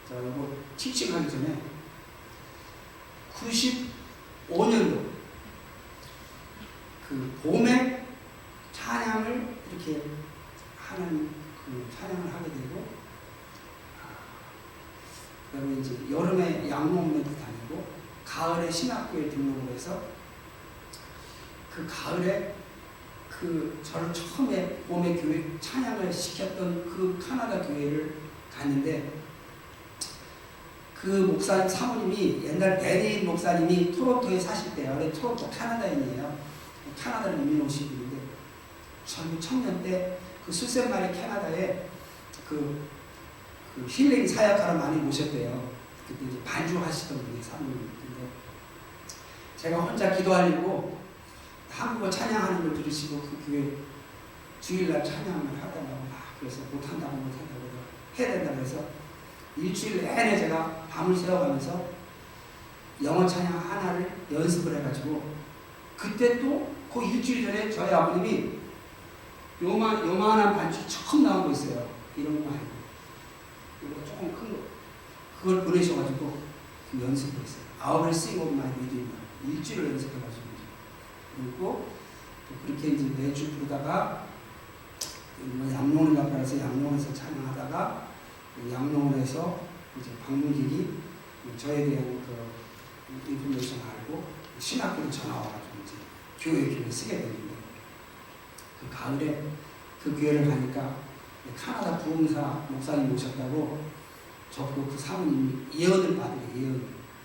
자, 이거 티칭하기 전에 95년도 그 봄에 찬양을 이렇게 하는 그 찬양을 하게 되고, 그다음에 이제 여름에 양목면도 다니고, 가을에 신학교에 등록을 해서 그 가을에 그 저를 처음에 봄에 교회 찬양을 시켰던 그 카나다 교회를 갔는데, 그 목사 사모님이 옛날 베리 목사님이 토론토에 사실 때요. 원래 토론토 카나다인이에요. 카나다를 이민 오신 분인데, 젊은 청년 때 그 수세마리 캐나다에 그 힐링 사역하러 많이 오셨대요. 그때 이제 반주하시던 분이 사모님인데, 제가 혼자 기도하려고 한국어 찬양하는 걸 들으시고 그 교회 주일날 찬양을 하다가 그래서 못한다고 해야 된다고 해서 일주일 내내 제가 밤을 새워가면서 영어 찬양 하나를 연습을 해가지고, 그때 또 그 일주일 전에 저희 아버님이 요만한 반주 처음 나온 거 있어요. 이런 거 아니고 이거 조금 큰 거, 그걸 보내셔가지고 연습을 했어요. I will sing of my redeemer. 일주일 연습해가지고, 그리고 그렇게 이제 매주 부르다가 양론을 가서 양론에서 찬양하다가 양론에서 이제 방문객이 저에 대한 그 인포메이션 알고 신학교로 전화 와가지고 이제 교회 이름을 쓰게 됐는데, 그 가을에 그 교회를 가니까 카나다 부흥사 목사님 오셨다고 저보고 그 사모님이 예언을 받으래. 예언,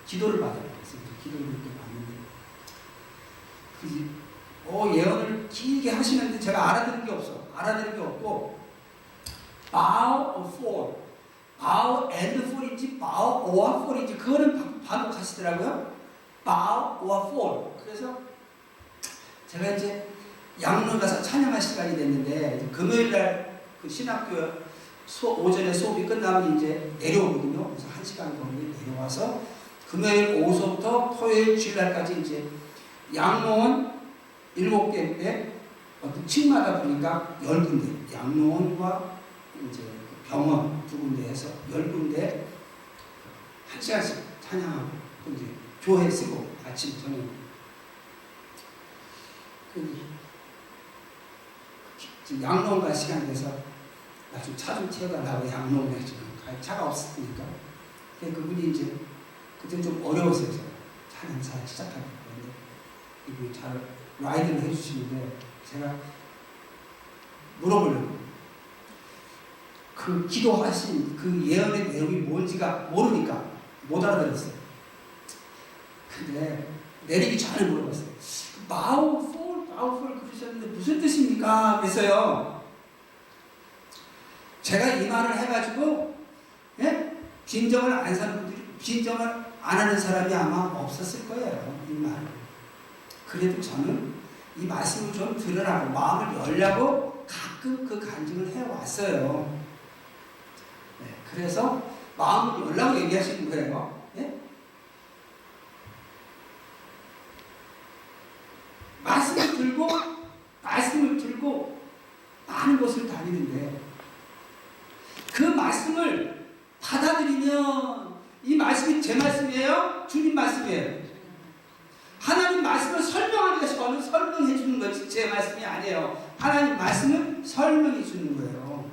기도를 받으래. 그래서 기도를 그렇게 받는데, 예언을 길게 하시는데 제가 알아들은 게 없어. 알아들은 게 없고, bow or fall, bow and fall인지 bow or fall인지 그거는 반복하시더라고요. bow or fall. 그래서 제가 이제 양론 가서 찬양할 시간이 됐는데, 금요일날 그 신학교 오전에 수업이 끝나면 이제 내려오거든요. 그래서 1시간 거리에 내려와서 금요일 오후부터 토요일 주일날까지 이제 양론은 7개인데 어떤 층마다 보니까 10군데, 양론과 이제 병원 2군데에서 10군데 1시간씩 찬양하고 이제 교회 쓰고 아침 저녁. 양론 갈 시간 돼서 나 좀 차 좀 태워달라고 양론에 지금 차가 없으니까. 그분이 이제 그때 좀 어려웠어요. 제가 찬양사 시작하기 때문에 이분이 잘 라이드를 해주시는데, 제가 물어보려고 그 기도하신 그 예언의 내용이 뭔지가 모르니까 못 알아들었어요. 근데 내리기 전에 물어봤어요. 마우폴 그러셨는데 무슨 뜻입니까? 그래서요, 제가 이 말을 해가지고, 예? 빈정을 안 사는 분들이, 빈정을 안 하는 사람이 아마 없었을 거예요. 이 말을. 그래도 저는 이 말씀을 좀 들으라고, 마음을 열려고 가끔 그 간증을 해왔어요. 네, 그래서 마음을 열라고 얘기하시는 거예요. 예? 말씀을 들고 많은 곳을 다니는데, 그 말씀을 받아들이면, 이 말씀이 제 말씀이에요? 주님 말씀이에요? 하나님 말씀을 설명하는 것이 저는 설명해 주는 거지 제 말씀이 아니에요. 하나님 말씀을 설명해 주는 거예요.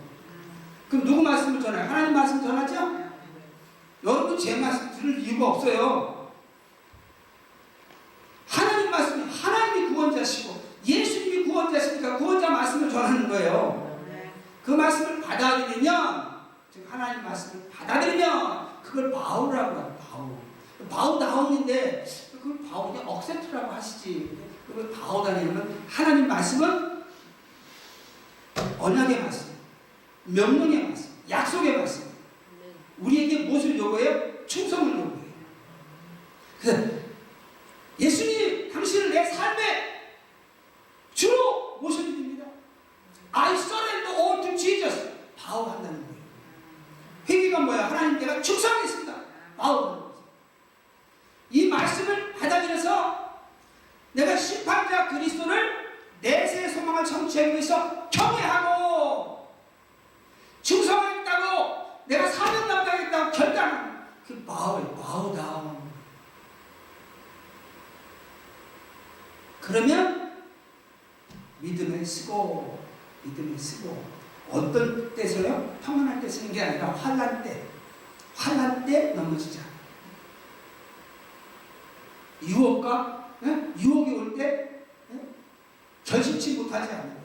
그럼 누구 말씀을 전해요? 하나님 말씀 전하죠? 여러분 제 말씀 들을 이유가 없어요. 하나님 말씀이, 하나님이 구원자시고 예수님이 구원자시니까 구원자 말씀을 전하는 거예요. 그 말씀을 받아들이면, 즉 하나님 말씀을 받아들이면 그걸 바우라고 해요. 바우다운인데 그걸 바우 그냥 억센트라고 하시지. 그걸 바우다니면 하나님 말씀은 언약의 말씀, 명령의 말씀, 약속의 말씀. 우리에게 무엇을 요구해요? 충성을 요구해요. 그래서 예수님, 당신을 내 삶의 주로 모셔드립니다. I surrender all to Jesus. 바우한다는 거예요. 회개가 뭐야? 하나님, 내가 충성하겠습니다. 바우하는 거죠. 이 말씀을 받아들여서 내가 심판자 그리스도를 내세의 소망을 성취하기 위해서 경외하고 충성하겠다고, 내가 사명 감당하겠다고 결단합니다. 그러면 믿음에 쓰고 어떤 때서요? 평안할 때 쓰는 게 아니라 환난 때 넘어지지 않아요. 유혹이 올 때 결심치 못하지 않는 거예요.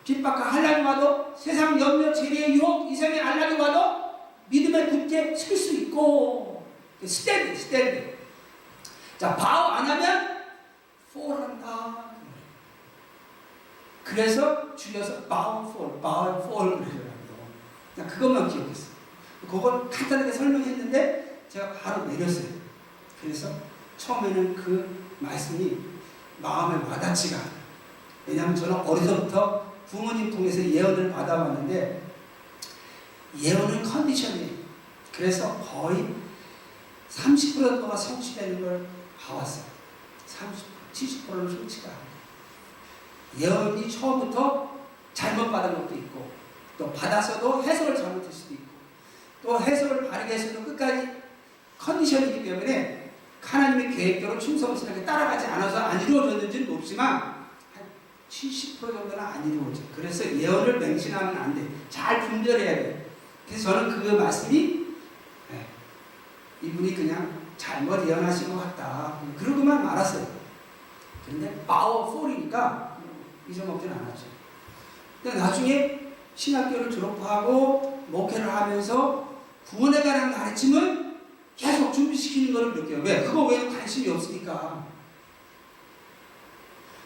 핍박과 환난이 와도 세상 염려, 재리의 유혹, 이생의 안락이 와도 믿음에 굳게 설 수 있고 스탠드. 자, 바우 안 하면 폴한다. 그래서 줄여서 바우 폴 그러더라고요. 그냥 그것만 기억했어요. 그걸 간단하게 설명했는데 제가 바로 내렸어요. 그래서 처음에는 그 말씀이 마음에 와닿지가 않아요. 왜냐하면 저는 어려서부터 부모님 통해서 예언을 받아왔는데 예언은 컨디션이에요. 그래서 거의 30% 정도가 성취되는 걸 봐왔어요. 70%는 성취가 안 돼요. 예언이 처음부터 잘못 받은 것도 있고 또 받아서도 해석을 잘못할 수도 있고 또 해석을 바르게 해서도 끝까지 컨디션이기 때문에 하나님의 계획대로 충성스럽게 따라가지 않아서 안 이루어졌는지는 없지만 한 70% 정도는 안 이루어져요. 그래서 예언을 맹신하면 안 돼. 잘 분별해야 돼요. 그래서 저는 그 말씀이 이분이 그냥 잘못 예언하신 것 같다. 그러고만 말았어요. 그런데 파워풀이니까 잊어먹진 않았죠. 근데 나중에 신학교를 졸업하고 목회를 하면서 구원에 관한 가르침은 계속 준비시키는 것을 느껴요. 왜? 그거 외에 관심이 없으니까.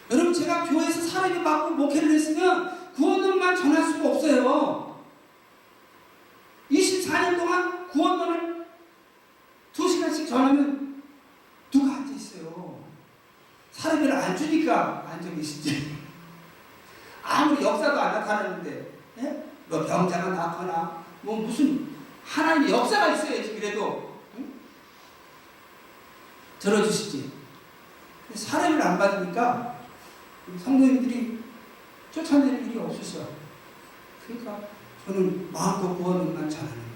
여러분, 제가 교회에서 사람이 받고 목회를 했으면 구원론만 전할 수가 없어요. 24년 동안 구원론을 2시간씩 전하면 누가 앉아있어요? 사람을 안 주니까 앉아 계시지. 아무리 역사도 안 나타나는데, 뭐 병자가 낳거나, 뭐 무슨 하나님의 역사가 있어야지, 그래도. 응? 들어주시지. 사람을 안 받으니까 성도님들이 쫓아내는 일이 없었어요. 그러니까 저는 마음껏 구원만 잘하는 거예요.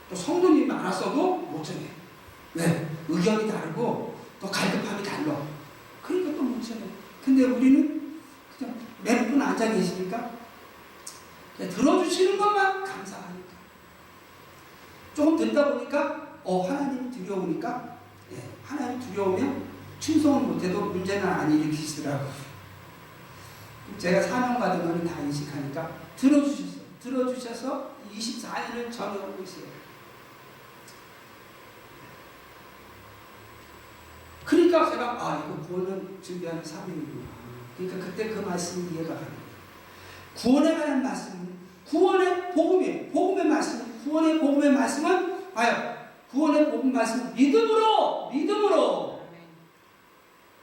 또 성도님이 많았어도 못 전해요. 왜? 의견이 다르고 또 갈급함이 달라. 그러니까 또 못 전해요. 근데 우리는 그냥 몇 분 앉아 계시니까 들어주시는 것만 감사하니까. 조금 듣다 보니까 하나님 두려우니까 하나님 두려우면 충성을 못해도 문제는 안 일으키시더라고요. 제가 사명 받은 건 다 인식하니까 들어주셔서 24년을 전해오고 있어요. 그러니까 제가 이거 구원은 준비하는 사명이구나. 그러니까 그때 그 말씀이 이해가 가는 거예요. 구원에 관한 말씀은 구원의 복음이에요. 복음의 말씀은 구원의 복음의 말씀은 구원의 복음 말씀은 믿음으로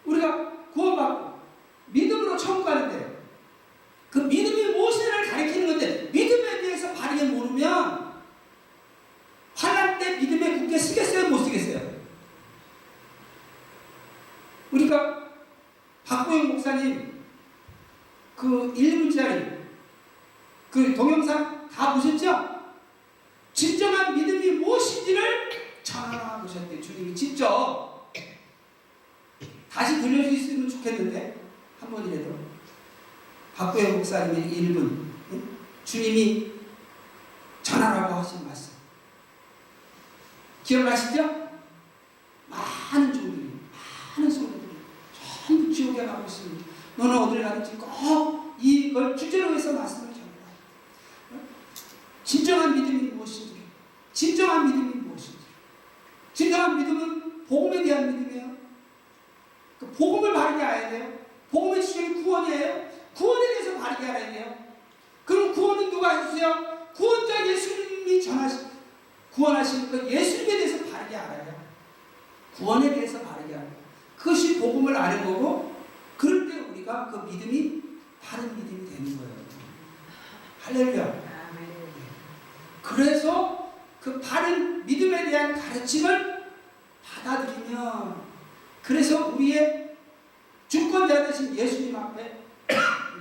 우리가 구원받고 믿음으로 천국 가는데 그 믿음이 무엇인지를 가리키는 건데 믿음에 대해서 바르게 모르면 환난 때 믿음에 굳게 쓰겠어요? 못 쓰겠어요? 우리가 박보영 목사님 그 1분짜리 그 동영상 다 보셨죠? 진정한 믿음이 무엇인지를 전하라 보셨대요. 주님이 직접. 다시 들려주셨으면 좋겠는데 한 번이라도 박보영 목사님의 1분 주님이 전하라고 하신 말씀 기억나시죠? 많은 성도들이 전부 지옥에 가고 있습니다. 너는 어디를 가든지 꼭 이걸 주제로 해서 말씀을 전하라. 진정한 믿음이 무엇인지, 진정한 믿음은 복음에 대한 믿음이에요. 그 복음을 바르게 알아야 돼요. 복음의 주제는 구원이에요. 구원에 대해서 바르게 알아야 돼요. 그럼 구원은 누가 해주세요? 구원자 예수님이 구원하신 그 예수님에 대해서 바르게 알아요. 구원에 대해서 바르게 알아요. 그것이 복음을 아는 거고, 그럴 때 우리가 그 믿음이 바른 믿음이 되는 거예요. 할렐루야. 그래서 그 바른 믿음에 대한 가르침을 받아들이면, 그래서 우리의 주권자 되신 예수님 앞에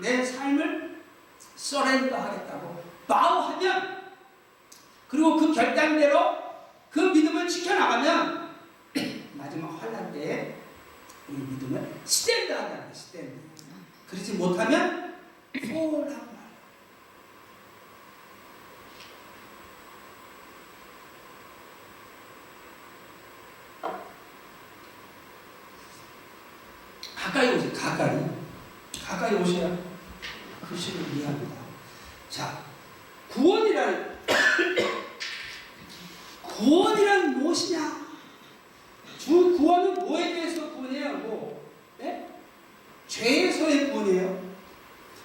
내 삶을 서렌더 하겠다고 마우하면, 그리고 그 결단대로 그 믿음을 지켜나가면 마지막 환난 때에 우리 믿음을 스탠드 한다는 거예요. 스탠드. 그렇지 못하면 폴하고 말아요. 가까이 오세요. 가까이 오셔야 그 시를 이해합니다. 자, 구원이란 무엇이냐? 주 구원은 뭐에 대해서 구원해야 하고, 네? 죄에서의 구원이에요.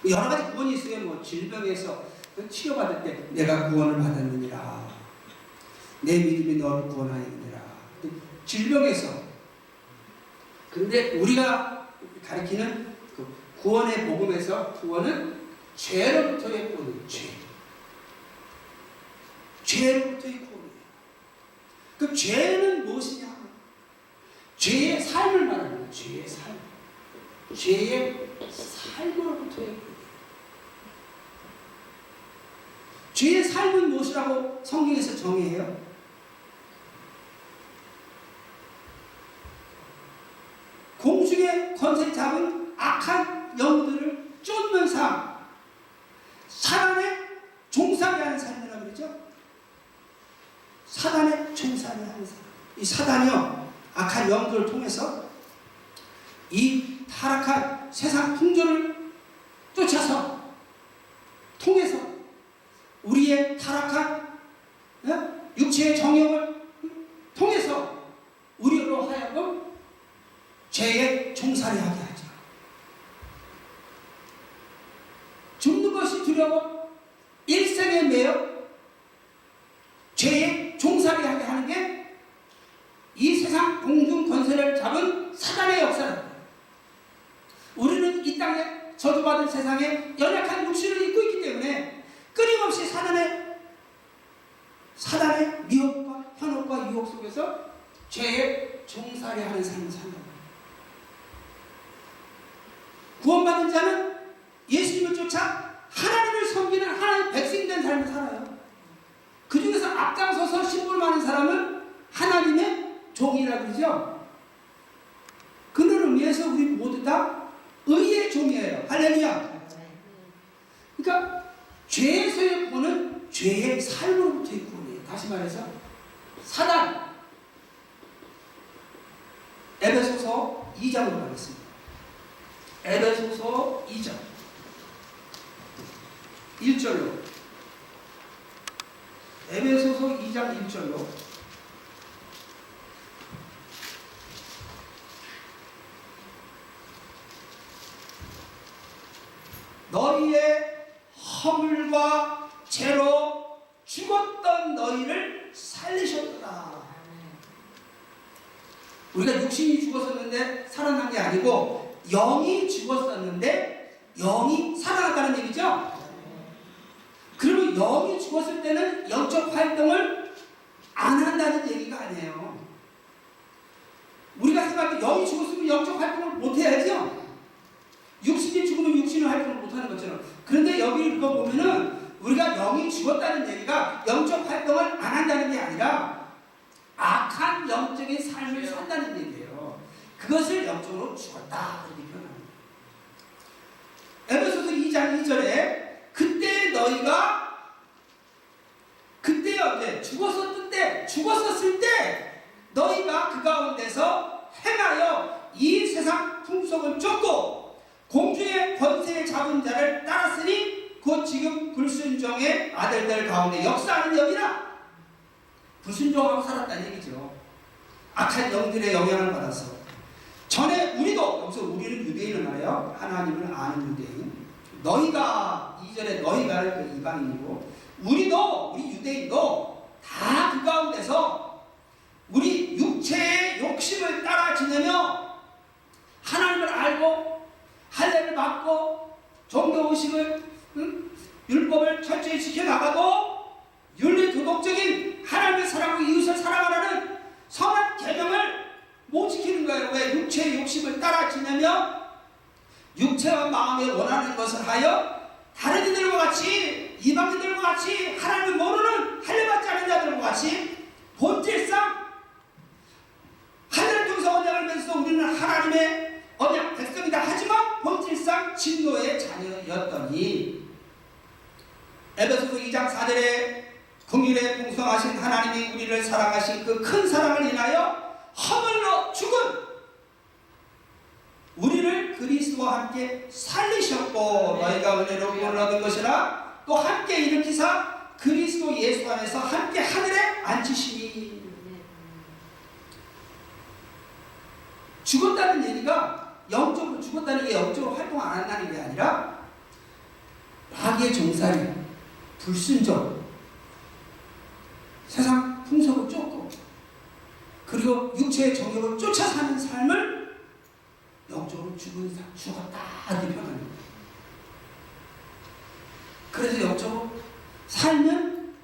여러 가지 구원이 있어요. 뭐 질병에서 치료받을 때 내가 구원을 받았느니라. 내 믿음이 너를 구원하였느니라. 질병에서. 근데 우리가 가리키는 그 구원의 복음에서 구원은 죄로부터의 구원이에요. 죄로부터의 구원이에요. 그 죄는 무엇이냐? 죄의 삶을 말하는 거예요. 죄의 삶. 죄의 삶으로부터의 구원이에요. 죄의 삶은 무엇이라고 성경에서 정의해요? 공중의 권세 잡은 악한 영들을 쫓는 삶, 사단에 종살이 하는 삶이라고 그러죠? 사단에 종살이 하는 삶. 이 사단이요, 악한 영들을 통해서 이 타락한 세상 풍조를 쫓아서 통해서 우리의 타락한 육체의 정욕을 통해서 우리로 하여금 죄에 종살이하게 하죠. 죽는 것이 두려워 일생에 매여 죄에 종살이하게 하는 게 이 세상 공중 권세를 잡은 사단의 역사입니다. 우리는 이 땅에 저주받은 세상에 연약한 육신을 입고 있기 때문에 끊임없이 사단의 미혹과 현혹과 유혹 속에서 죄에 종살이하는 삶을 산다. 구원받은 자는 예수님을 쫓아 하나님을 섬기는 하나님의 백성이 된 삶을 살아요. 그 중에서 앞장서서 신분많은 사람은 하나님의 종이라고 그러죠. 그런 의미에서 우리 모두 다 의의 종이에요. 할렐루야. 그러니까 죄에서의 구원은 죄의 삶으로부터의 구원이에요. 다시 말해서 사단, 에베소서 2장으로 가겠습니다. 에베소서 2장 1절로, 에베소서 2장 1절로, 너희의 허물과 죄로 죽었던 너희를 살리셨더라. 우리가 육신이 죽었었는데 살아난 게 아니고 영이 죽었었는데 영이 살아났다는 얘기죠. 그러면 영이 죽었을 때는 영적 활동을 안 한다는 얘기가 아니에요. 우리가 생각할 때 영이 죽었으면 영적 활동을 못 해야죠. 육신이 죽으면 육신의 활동을 못하는 것처럼. 그런데 여기 이거 보면은 우리가 영이 죽었다는 얘기가 영적 활동을 안 한다는 게 아니라 악한 영적인 삶을 산다는 얘기예요. 그것을 영적으로 죽었다 이렇게 표현합니다. 에베소서 2장 2절에 그때 너희가 그때요, 죽었었을 때 너희가 그 가운데서 행하여 이 세상 풍속을 쫓고 공중의 권세에 잡은 자를 따랐으니 곧 지금 불순종의 아들들 가운데 역사하는 영이라. 불순종하고 살았다는 얘기죠. 악한 영들의 영향을 받아서. 전에 우리도, 여기서 우리는 유대인을 말해요. 하나님을 아는 유대인. 너희가, 2절에 너희가 이방인이고, 우리 유대인도 다 그 가운데서 우리 육체의 욕심을 따라 지내며 하나님을 알고 할례를 받고 종교의식을 율법을 철저히 지켜나가고 윤리 도덕적인 하나님을 사랑하고 이웃을 사랑하라는 선한 계명을 못 지키는 거예요. 왜? 육체의 욕심을 따라 지내며 육체와 마음에 원하는 것을 하여 다른 이들과 같이, 이방인들과 같이, 하나님을 모르는 할례받지 않은 자들과 같이 본질상 하늘을 통해서 언약을 맺어서 우리는 하나님의 하나님의 언약 백성이다 하지만 본질상 진노의 자녀였더니 에베소서 2장 4절에 긍휼에 풍성하신 하나님이 우리를 사랑하신 그 큰 사랑을 인하여 허물로 죽은 우리를 그리스도와 함께 살리셨고 너희가 은혜로 구원을 얻은 것이라 또 함께 일으키사 그리스도 예수 안에서 함께 하늘에 앉히시니. 죽었다는 얘기가 영적으로 죽었다는 게 영적으로 활동 안 한다는 게 아니라 마귀의 종살이, 불순종, 세상 풍속을 쫓고 그리고 육체의 정욕을 쫓아 사는 삶을 영적으로 죽었다 이렇게 표현합니다. 그래서 영적으로 살면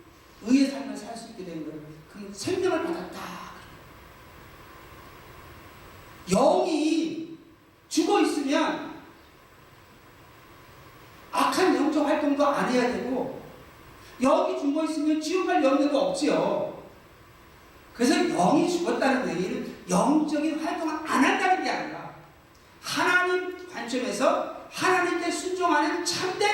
의의 삶을 살 수 있게 되는 거예요. 그 생명을 받았다. 영이 죽어 있으면 악한 영적 활동도 안 해야 되고 영이 죽어 있으면 지옥 갈 염려가 없지요. 그래서 영이 죽었다는 얘기는 영적인 활동을 안 한다는 게 아니라 하나님 관점에서 하나님께 순종하는 참된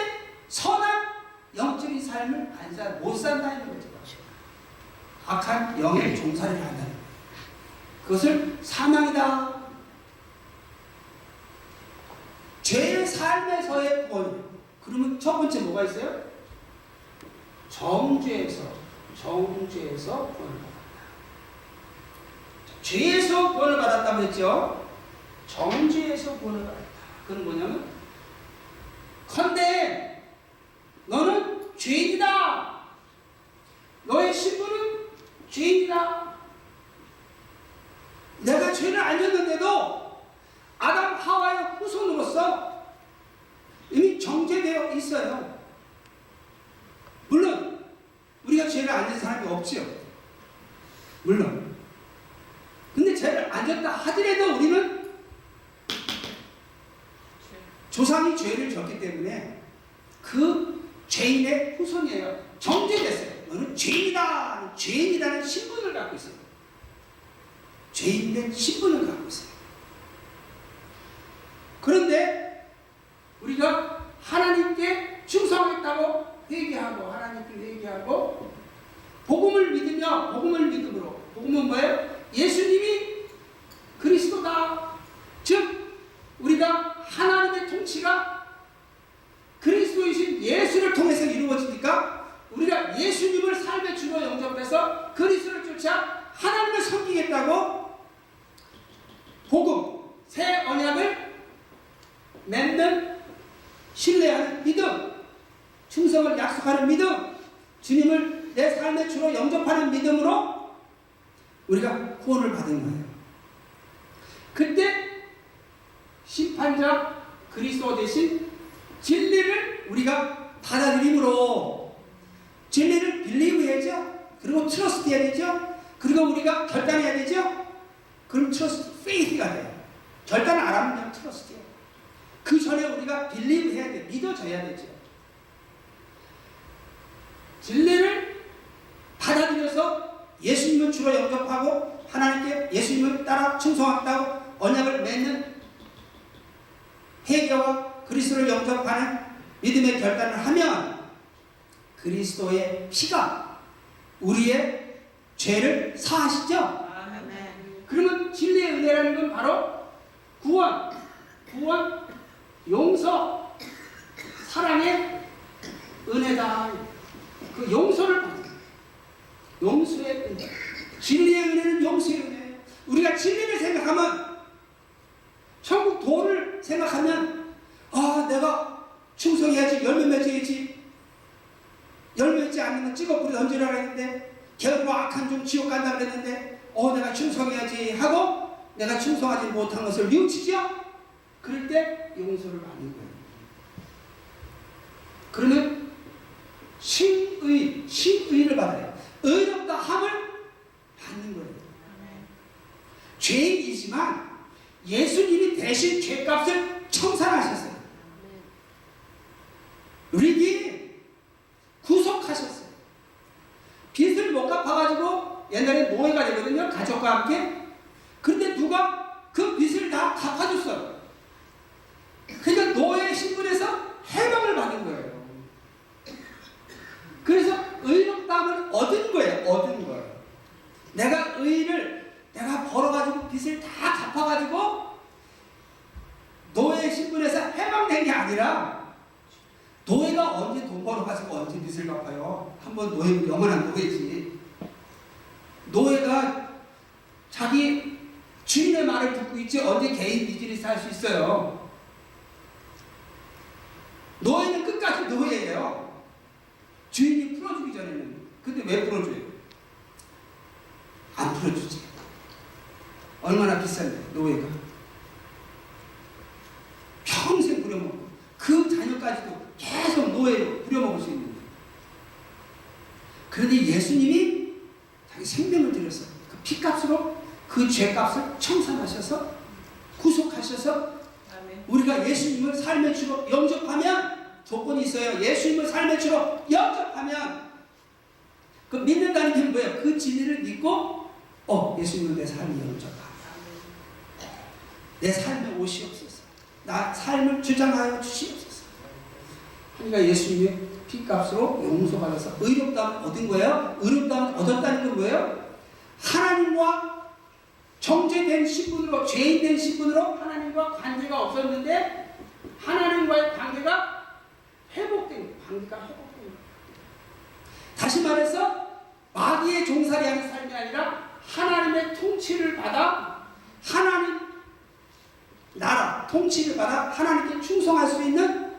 선한 영적인 삶을 못 산다는 거죠. 악한 영의 종살이를 한다는 거예요. 그것을 사망이다. 죄의 삶에서의 구원. 그러면 첫 번째 뭐가 있어요? 정죄에서 구원을 받았다. 죄에서 구원을 받았다고 했죠. 정죄에서 구원을 받았다. 그건 뭐냐면 컨대 너는 죄인이다. 너의 신분은 죄인이다. 내가 죄를 알렸는데도 아담 하와의 후손으로서 이미 정죄되어 있어요. 물론 우리가 죄를 안 진 사람이 없지요. 물론. 근데 죄를 안 졌다 하더라도 우리는 조상이 죄를 졌기 때문에 그 죄인의 후손이에요. 정죄됐어요. 너는 죄인이다. 죄인이라는 신분을 갖고 있어요. 죄인된 신분을 갖고 있어요. 그런데 우리가 하나님께 충성했다고 회개하고 하나님께 회개하고 복음을 믿음으로 복음은 뭐예요? 예수님이 그리스도다. 즉 우리가 하나님의 통치가 그리스도이신 예수를 통해서 이루어지니까 우리가 예수님을 삶의 주로 영접해서 그리스도를 쫓아 하나님을 섬기겠다고 복음, 새 언약을 맺는 신뢰하는 믿음, 충성을 약속하는 믿음, 주님을 내 삶의 주로 영접하는 믿음으로 우리가 구원을 받은 거예요. 그때 심판자 그리스도 대신 진리를 우리가 받아들임으로 진리를 빌리브 해야죠. 그리고 트러스트 해야 되죠. 그리고 우리가 결단해야 되죠. 그럼 트러스트, 페이스가 돼요. 결단을 안 하면 그냥 트러스트예요. 그 전에 우리가 빌리브 해야 돼. 믿어져야 되죠. 진리를 받아들여서 예수님을 주로 영접하고 하나님께 예수님을 따라 충성하겠다고 언약을 맺는 회개와 그리스도를 영접하는 믿음의 결단을 하면 그리스도의 피가 우리의 죄를 사하시죠. 아멘. 그러면 진리의 은혜라는 건 바로 구원, 용서, 사랑의 은혜다. 그 용서를 받는 용서의 은혜. 진리의 은혜는 용서의 은혜. 우리가 진리를 생각하면 천국 도를 생각하면 내가 충성해야지, 열매 맺어야지. 열매 맺지 않으면 찍어 뿌리 던지라 했는데 게으르고 악한 종 지옥 간다 그랬는데 내가 충성해야지 하고 내가 충성하지 못한 것을 뉘우치죠. 그럴 때 용서를 받는 거예요. 그러면 신의를 받아요. 의롭다 함을 받는 거예요. 죄인이지만 예수님이 대신 죄값을 청산하셨어요. 우리에게 구속하셨어요. 빚을 못 갚아가지고 옛날에 노예가 되거든요. 가족과 함께. 그런데 누가 그 빚을 다 갚아줬어요. 내가 의를 내가 벌어가지고 빚을 다 갚아가지고 노예 신분에서 해방된 게 아니라 노예가 언제 돈 벌어가지고 언제 빚을 갚아요? 한번 노예는 영원한 노예지. 노예가 자기 주인의 말을 듣고 있지 언제 개인 비즈니스 할 수 있어요? 노예는 끝까지 노예예요. 주인이 풀어주기 전에는. 근데 왜 풀어줘요? 안 풀어주지. 얼마나 비싼데 노예가. 평생 부려먹고 그 자녀까지도 계속 노예로 부려먹을 수 있는데. 그런데 예수님이 자기 생명을 들여서 그 피값으로 그 죄값을 청산하셔서 구속하셔서 우리가 예수님을 삶의 주로 영접하면 조건이 있어요. 예수님을 삶의 주로 영접하면 그 믿는다는 게 뭐예요? 그 진리를 믿고 예수님은 내 삶을 영접하며 내 삶에 오시옵소서. 나 삶을 주장하여 주시옵소서. 그러니까 예수님의 피값으로 용서받아서 의롭다함을 얻은 거예요. 의롭다함을 얻었다는 건 뭐예요? 하나님과 정죄된 신분으로 죄인된 신분으로 하나님과 관계가 없었는데 하나님과의 관계가 회복된 관계가 회복된 거예요. 다시 말해서 마귀의 종살이하는 삶이 아니라 하나님의 통치를 받아 하나님 나라 통치를 받아 하나님께 충성할 수 있는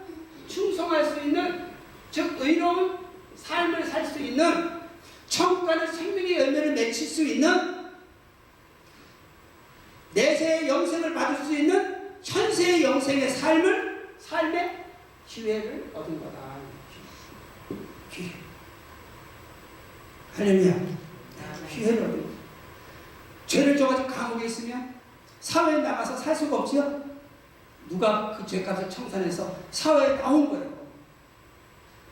즉 의로운 삶을 살 수 있는 천국 가는 생명의 열매를 맺힐 수 있는 내세의 영생을 받을 수 있는 현세의 영생의 삶의 기회를 얻은 거다. 기회. 할렐루야. 기회를 얻은 거다. 죄를 져가지고 감옥에 있으면 사회에 나가서 살 수가 없지요. 누가 그 죄값을 청산해서 사회에 나온 거예요.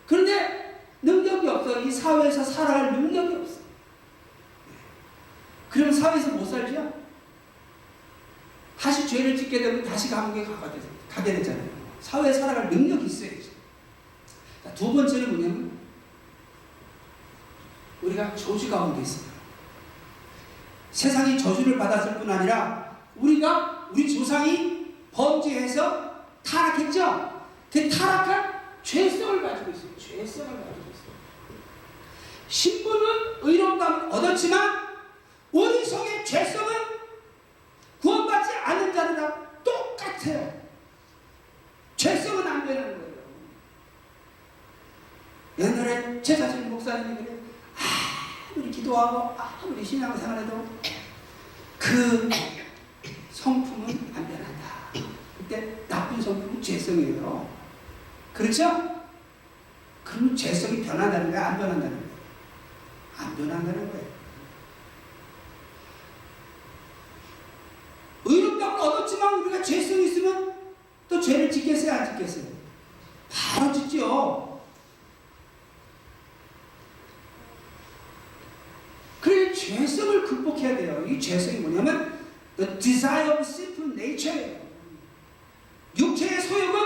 그런데 능력이 없어. 이 사회에서 살아갈 능력이 없어. 그럼 사회에서 못 살죠? 다시 죄를 짓게 되면 다시 감옥에 가게 되잖아요. 사회에 살아갈 능력이 있어야죠. 두 번째는 뭐냐면 우리가 저주 가운데 있어요. 세상이 저주를 받았을 뿐 아니라 우리 조상이 범죄해서 타락했죠? 그 타락한 죄성을 가지고 있어요. 죄성을 가지고 있어요. 신분은 의롭다함을 얻었지만 우리 속의 죄성은 구원받지 않은 자들이랑 똑같아요. 죄성은 안 되는 거예요. 옛날에 제사진 목사님이 그래요. 아무리 기도하고 아무리 신앙생활해도 그 성품은 안 변한다. 그때 나쁜 성품은 죄성이에요. 그렇죠? 그러면 죄성이 변한다는 거야? 안 변한다는 거야? 안 변한다는 거예요. 의롭다고 얻었지만 우리가 죄성이 있으면 또 죄를 짓겠어요? 안 짓겠어요? 바로 짓죠. 그래 죄성을 극복해야 돼요. 이 죄성이 뭐냐면 The desire of sinful nature예요. 육체의 소욕은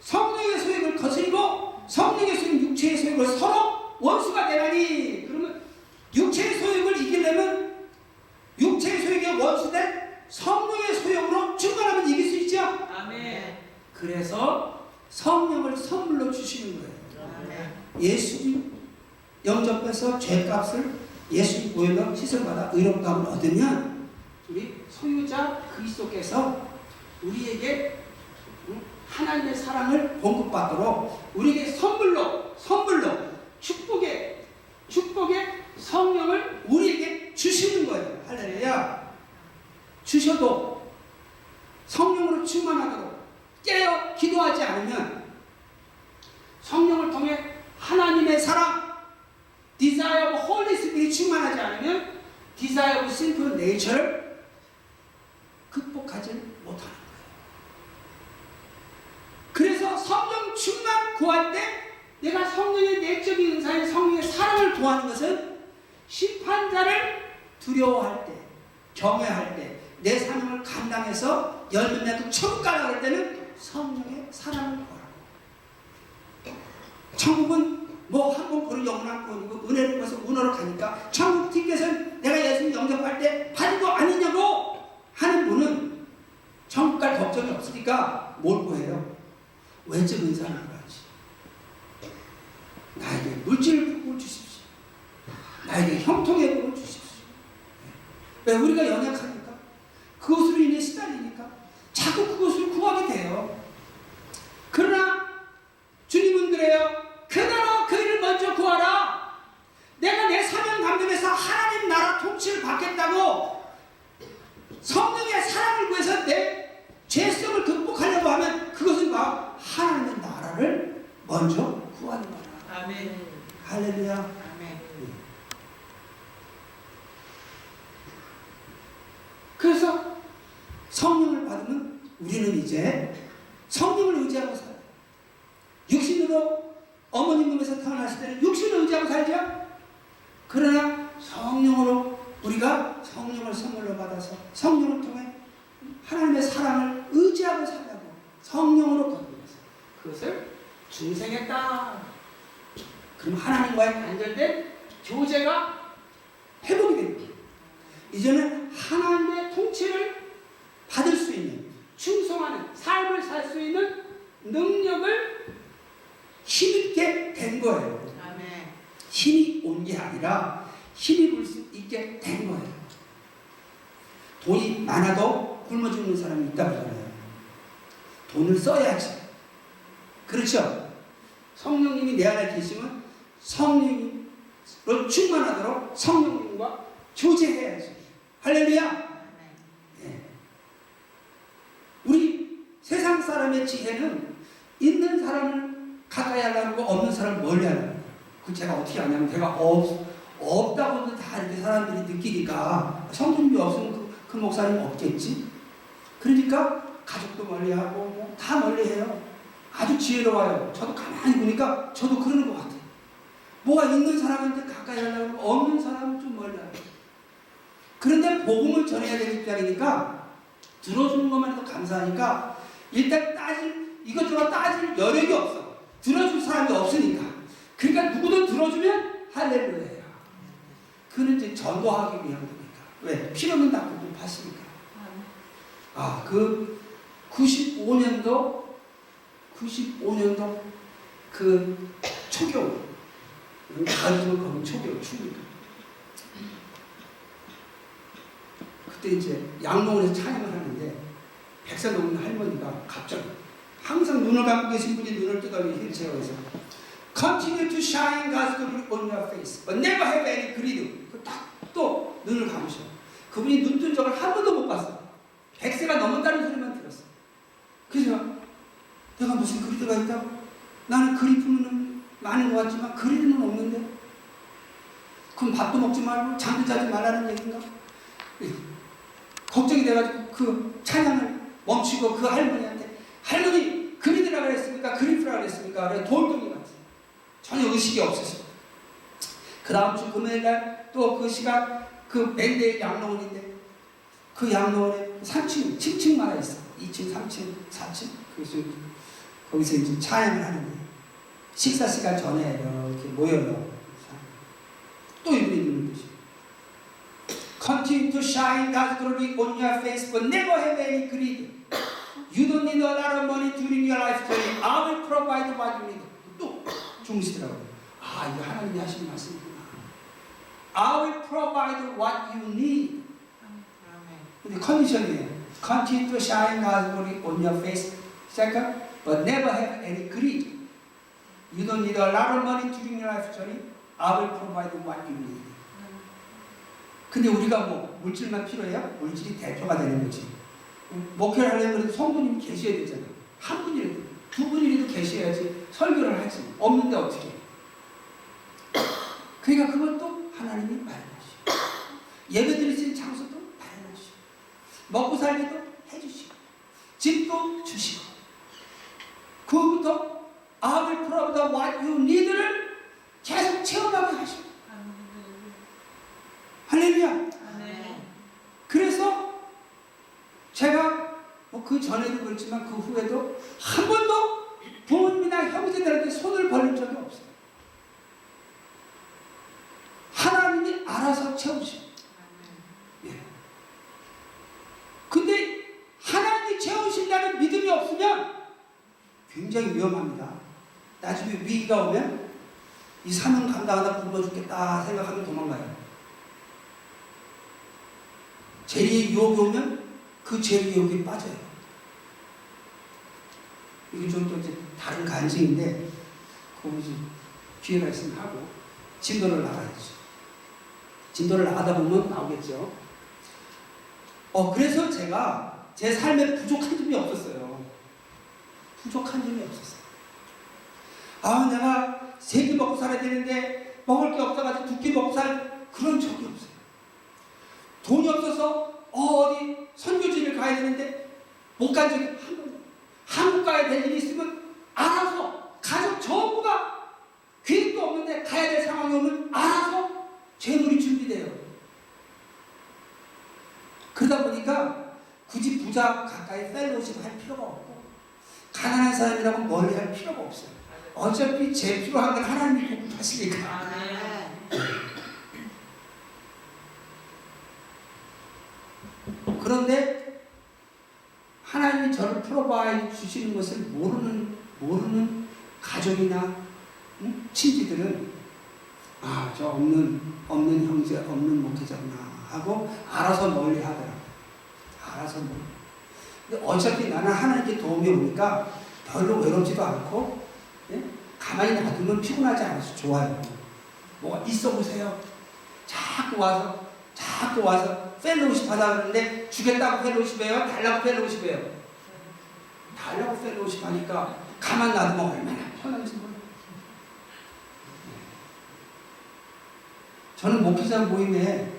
성령의 소욕을 거스리고 성령의 소욕은 육체의 소욕을 서로 원수가 되나니. 그러면 육체의 소욕을 이기려면 육체의 소욕의 원수된 성령의 소욕으로 충만하면 이길 수 있죠? 아멘. 그래서 성령을 선물로 주시는 거예요. 아멘. 예수님 영접해서 죄값을 예수님 보혈로 씻음받아 의롭다함을 얻으면 우리 소유자 그리스도께서 우리에게 하나님의 사랑을 공급받도록 우리에게 선물로 축복의 성령을 우리에게 주시는 거예요. 할렐루야. 주셔도 성령으로 충만하도록 깨어 기도하지 않으면 성령을 통해 하나님의 사랑 Desire of Holy Spirit 충만하지 않으면 Desire of Sinful Nature를 극복하지 못하는 거예요. 그래서 성령 충만 구할 때 내가 성령의 내적인 은사인 성령의 사랑을 구하는 것은 심판자를 두려워할 때, 경외할 때, 내 사명을 감당해서 열매 맺고 천국 가려고 할 때는 성령의 사랑을 구하라고. 천국은 뭐 한 번 보는 영원한 구원이고 은혜를 벗어 문으로 가니까 천국 티켓은 내가 예수님 외적 은사를 하지. 나에게 물질을 복을 주십시오. 나에게 형통의 복을 주십시오. 왜? 우리가 연약하니까, 그것으로 인해 시달리니까 자꾸 그것을 구하게 돼요. 그러나 주님은 그래요. 그대로 그 일을 먼저 구하라. 내가 내 사명 감동에서 하나님 나라 통치를 받겠다고 성령의 사랑을 구해서 내 죄성을 극복하려고 하면 그것은 막 하나님의 나라를 먼저 구하는 거야. 아멘. 할렐루야. 아멘. 그래서 성령을 받으면 우리는 이제 성령을 의지하고 살아요. 육신으로 어머니 몸에서 태어났을 때는 육신을 의지하고 살죠. 그러나 성령으로 우리가 성령을 선물로 받아서 성령을 통해 하나님의 사랑을 의지하고 살라고 성령으로 거듭나서 그것을 중생했다. 그럼 하나님과의 단절된 교제가 회복이 됩니다. 이제는 하나님의 통치를 받을 수 있는 충성하는 삶을 살 수 있는 능력을 힘있게 된 거예요. 아멘. 힘이 온 게 아니라 힘입을 수 있게 된 거예요. 돈이 많아도 굶어 죽는 사람이 있다고 하잖아요. 돈을 써야지. 그렇죠? 성령님이 내 안에 계시면 성령으로 충만하도록 성령님과 교제해야지. 할렐루야. 네. 우리 세상 사람의 지혜는 있는 사람을 가까이 하려고 없는 사람을 멀리 하려고 해요. 그 제가 어떻게 아냐면 제가 없다고는 다 이렇게 사람들이 느끼니까 성도님이 없으면 그 목사님 없겠지. 그러니까 가족도 멀리하고 뭐 다 멀리해요. 아주 지혜로워요. 저도 가만히 보니까 저도 그러는 것 같아요. 뭐가 있는 사람한테 가까이 하려고 없는 사람은 좀 멀리하고. 그런데 복음을 전해야 되는 입장이니까 들어주는 것만 해도 감사하니까 일단 이것저것 따질 여력이 없어. 들어줄 사람이 없으니까. 그러니까 누구든 들어주면 할렐루야예요. 그는 이제 전도하기 위한 거니까. 왜? 필요는 닦고 파시니까. 그 95년도 그 초교 가르치는 거는 초교 충분히. 그때 이제 양로원에서 찬양을 하는데 백살 넘는 할머니가 갑자기 항상 눈을 감고 계신 분이 눈을 뜨더니 휠체어에서 Continue to shine God's glory on your face, but never have any greed. 딱 또 눈을 감으셔. 그분이 눈 뜬 적을 한 번도 못 봤어. 100세가 넘었다는 소리만 들었어. 그래서 내가 무슨 그리드가 있다고? 나는 그리드는 많은 것 같지만 그리드는 없는데? 그럼 밥도 먹지 말고 잠도 자지 말라는 얘기인가? 걱정이 돼가지고 그 찬양을 멈추고 그 할머니한테 할머니 그리드라고 그랬습니까? 그리프라고 그랬습니까? 그래 돌덩이 같아. 전혀 의식이 없으시고 그 다음 주 금요일날 또 그 시간 그 맨데일 양로원인데 그 양로원에 3층, 7층마다 있어. 2층, 3층, 4층. 그래서 거기서 이제 찬양을 하는데 식사 시간 전에 이렇게 모여요. 또 이분이 눈을 뜨시고 Continue to shine God's glory on your face, but never have any greed. You don't need a lot of money during your life journey. I will provide what you need. 또 중시더라고요. 이거 하나님이 하시는 말씀이구나. I will provide what you need. 근데 컨디션이에요. Continue to shine God's glory on your face. Second, but never have any greed. You don't need a lot of money during your life journey. I will provide what you need. 근데 우리가 뭐 물질만 필요해요? 물질이 대표가 되는 거지. 목회를 하려면 그래도 성도님이 계셔야 되잖아. 한 분이라도, 두 분이라도 계셔야지 설교를 하지. 없는데 어떻게 해? 그러니까 그것도 하나님이 마련하시고 예배 드릴 수 있는 장소도 마련하시고 먹고 살기도 해주시고 집도 주시고 그부터 I will provide what you need를 계속 체험하게 하시고 할렐루야. 아멘. 그래서 제가 뭐 그 전에도 그렇지만 그 후에도 한 번도 부모님이나 형제들한테 손을 벌린 적이 없어요. 하나님이 알아서 채우시고. 예. 근데 하나님이 채우신다는 믿음이 없으면 굉장히 굉장히 위험합니다. 나중에 위기가 오면 이 사명 감당하다 굶어 죽겠다 생각하면 도망가요. 재리의 유혹이 오면 그 재리의 유혹에 빠져요. 이게 좀 또 이제 다른 간증인데 그거 이제 기회가 있으면 하고 진도를 나가야죠. 진도를 나가다 보면 나오겠죠. 그래서 제가 제 삶에 부족한 점이 없었어요. 부족한 점이 없었어요. 내가 3끼 먹고 살아야 되는데 먹을 게 없어가지고 2끼 먹고 살 그런 적이 없어요. 돈이 없어서 어디 선교지를 가야 되는데 못 간 적이 한 번도. 한국 가야 될 일이 있으면 알아서 가족 전부가 계획도 없는데 가야 될 상황이 오면 알아서 재물이 준비돼요. 그러다 보니까 굳이 부자 가까이 펠로우십 할 필요가 없고 가난한 사람이라고 멀리 할 필요가 없어요. 어차피 제 필요한 건 하나님이 공급하시니까. 그런데 하나님이 저를 프로바이 주시는 것을 모르는 가족이나 친지들은 저 없는 형제, 없는 목회자구나 하고 알아서 멀리 하더라고요. 알아서 멀리. 근데 어차피 나는 하나님께 도움이 오니까 별로 외롭지도 않고 가만히 놔두면 피곤하지 않아서 좋아요. 뭐가 있어 보세요. 자꾸 와서 펠로우십 하다 그러는데 주겠다고 펠로우십 해요? 달라고 펠로우십 해요? 달라고 펠로우십 하니까 가만 놔두면 얼마나 편한지 몰라요. 저는 목회자 모임에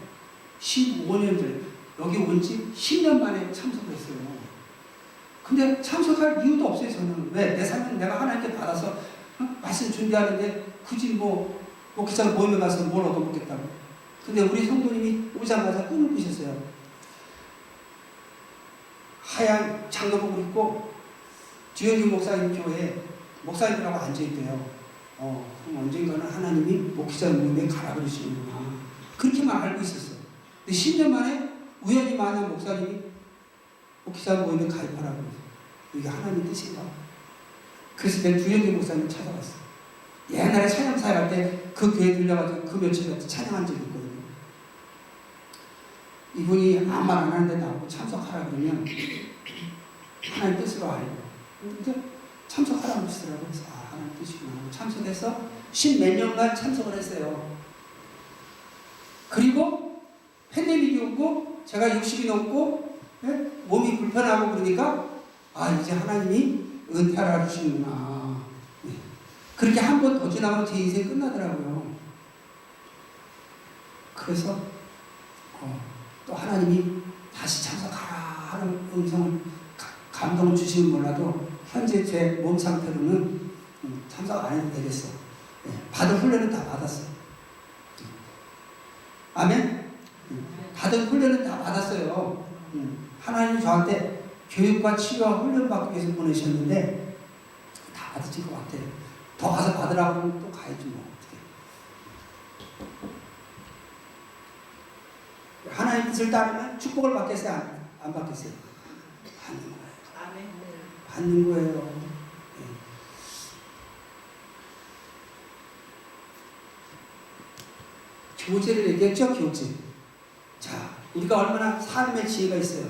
15년 전에 여기 온 지 10년 만에 참석을 했어요. 근데 참석할 이유도 없어요. 저는 왜? 내 삶은 내가 하나님께 받아서 말씀 준비하는데 굳이 목회자 모임에 가서 뭘 얻어먹겠다고. 근데 우리 성도님이 오자마자 꿈을 꾸셨어요. 하얀 장로복을 입고 주영규 목사님 교회에 목사님들하고 앉아있대요. 그럼 언젠가는 하나님이 목회자 모임에 가라 그러시는구나. 그렇게만 알고 있었어요. 근데 10년 만에 우연히 만난 목사님이 목회자 모임에 가입하라고 그러세요. 이게 하나님 뜻인가? 그래서 내가 주영규 목사님 찾아갔어요. 옛날에 찬양사회 할 때 그 교회 들려가지고 그 며칠 같이 찬양한 적이 있거든요. 이분이 아무 말 안 하는데 나하고 참석하라 그러면 하나님 뜻으로 알고 근데 참석하라고 하시더라고요. 그래서 하나님 뜻이구나 하고 참석해서 10몇 년간 참석을 했어요. 그리고 팬데믹이 오고 제가 60이 넘고 몸이 불편하고 그러니까 이제 하나님이 은퇴를 해주시는구나. 그렇게 한 번 더 지나면 제 인생 끝나더라고요. 그래서 또 하나님이 다시 참석하라 하는 음성을 감동을 주시면 몰라도 현재 제 몸 상태로는 참석 안 해도 되겠어. 받은 훈련은 다 받았어요. 아멘? 받은 훈련은 다 받았어요. 하나님이 저한테 교육과 치유와 훈련 받기 위해서 보내셨는데 다 받으실 것 같아요. 더 가서 받으라고 하면 또 가야지 뭐 어떻게. 하나님 뜻을 따르면 축복을 받겠어요? 안 받겠어요? 받는 거예요. 아멘. 받는 거예요. 교제를 얘기했죠? 교제. 자, 우리가 얼마나 삶의 지혜가 있어요.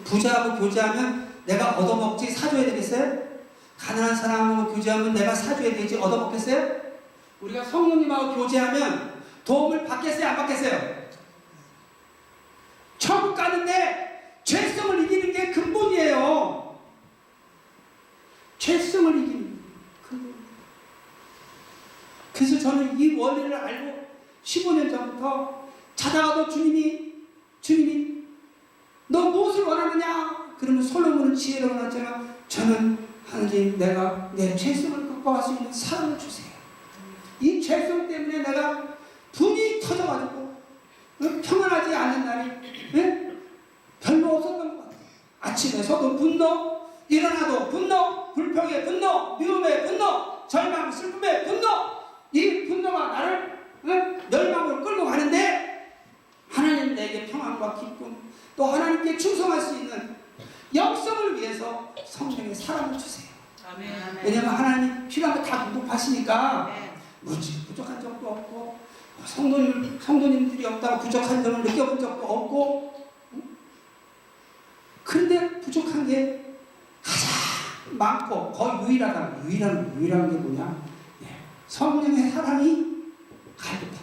부자하고 교제하면 내가 얻어먹지 사줘야 되겠어요? 가난한 사람하고 교제하면 내가 사줘야 되지 얻어먹겠어요? 우리가 성령님하고 교제하면 도움을 받겠어요? 안 받겠어요? 천국 가는데 죄성을 이기는 게 근본이에요. 죄성을 이기는 근본. 그래서 저는 이 원리를 알고 15년 전부터 자다가도 주님이 너 무엇을 원하느냐? 그러면 솔로몬은 지혜를 원하잖아. 저는 하나님 내가 내 죄성을 극복할 수 있는 사랑을 주세요. 이 죄성 때문에 내가 분이 터져가지고 평안하지 않는 날이 별로 없었던 것 같아요. 아침에서도 분노, 일어나도 분노, 불평의 분노, 미움의 분노, 절망, 슬픔의 분노. 이 분노가 나를 멸망으로 끌고 가는데 하나님 내게 평안과 기쁨 또 하나님께 충성할 수 있는 역성을 위해서 성령의 사랑을 주세요. 왜냐하면 하나님 필요한 거 다 공급하시니까 부족한 적도 없고 성도님들이 없다고 부족한 점을 느껴본 적도 없고 근데 부족한 게 가장 많고 거의 유일한 게 뭐냐? 성령의 사랑이 가득하다.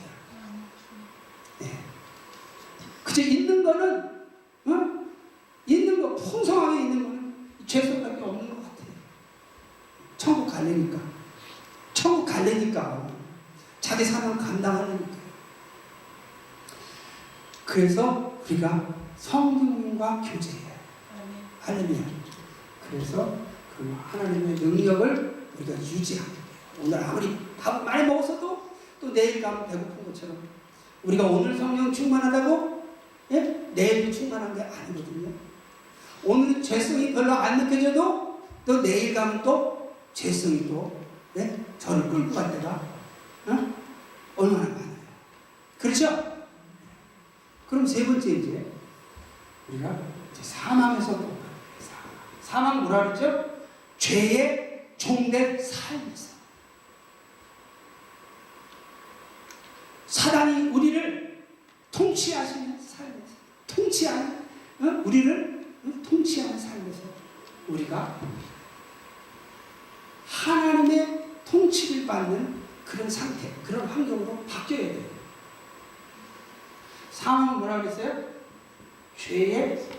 그저 있는 거는 있는 거 풍성하게 있는 거는 죄성밖에 없는 것 같아요. 천국 갈래니까 자기 사랑을 감당하려니까. 그래서 우리가 성령님과 교제해야 해요. 할렐루야. 그래서 그 하나님의 능력을 우리가 유지하게 돼요. 오늘 아무리 밥을 많이 먹었어도 또 내일 가면 배고픈 것처럼 우리가 오늘 성령 충만하다고 내일도 충만한 게 아니거든요. 오늘은 죄성이 별로 안 느껴져도 또 내일 가면 또 죄성이 또 저를 끌고 갈 때가 얼마나 많아요. 그렇죠? 그럼 세 번째 이제 우리가 이제 사망에서 또 사망 뭐라 그랬죠? 죄의 종된 삶에서 사단이 우리를 통치하시는 삶에서 우리를 통치하는 삶에서 우리가 하나님의 통치를 받는 그런 상태, 그런 환경으로 바뀌어야 돼요. 사망은 뭐라 그랬어요? 죄의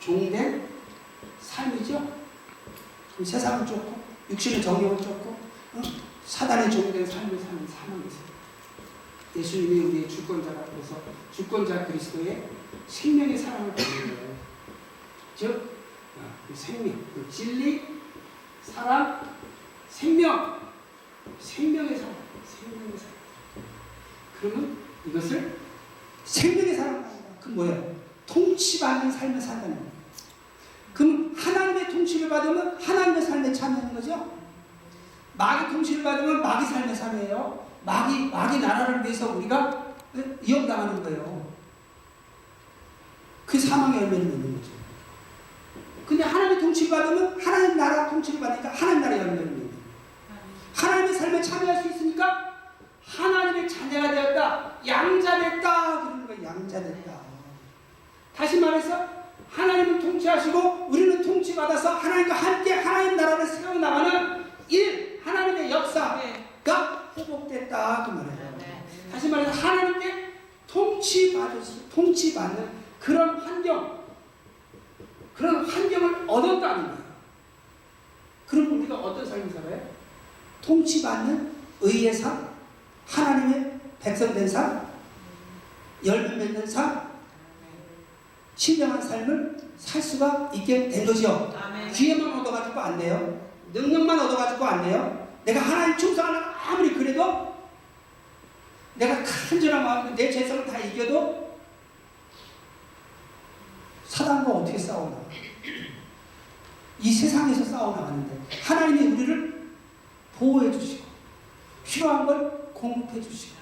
종된 삶이죠. 세상을 쫓고 육신의 정욕을 쫓고 사단의 종된 삶을 사는 사망이죠. 예수님이 우리의 주권자라 그래서 주권자 그리스도의 생명의 사랑을 받는 거예요. 즉 생명, 진리, 사랑, 생명의 사랑. 그러면 이것을 생명의 사랑을 받는다. 그 뭐예요? 통치받는 삶을 산다는 거예요. 그럼 하나님의 통치를 받으면 하나님의 삶에 참여하는 거죠. 마귀 통치를 받으면 마귀 삶의 삶이에요. 마귀 나라를 위해서 우리가 이용당하는 거예요. 그 사망의 열매를 맺는 거죠. 근데 하나님의 통치를 받으면 하나님 나라 통치를 받으니까 하나님 나라의 열매를 맺는 거예요. 하나님의 삶에 참여할 수 있으니까 하나님의 자녀가 되었다. 양자됐다. 그러는 거예요. 양자됐다. 다시 말해서 하나님을 통치하시고 우리는 통치받아서 하나님과 함께 하나님 나라를 세워나가는 하나님의 역사가 회복됐다 그 말이에요. 다시 말해서 하나님께 통치받는 그런 환경을 얻었다는 거예요. 그럼 우리가 어떤 삶을 살아요? 통치받는 의의 삶, 하나님의 백성된 삶, 열매 맺는 삶, 신령한 삶을 살 수가 있게 된 거죠. 기회만 얻어가지고 안 돼요. 능력만 얻어가지고 안 돼요. 내가 하나님 충성하는 아무리 그래도 내가 간절한 마음으로 내 죄성을 다 이겨도 사단과 어떻게 싸우나? 이 세상에서 싸워나가는데 하나님이 우리를 보호해 주시고 필요한 걸 공급해 주시고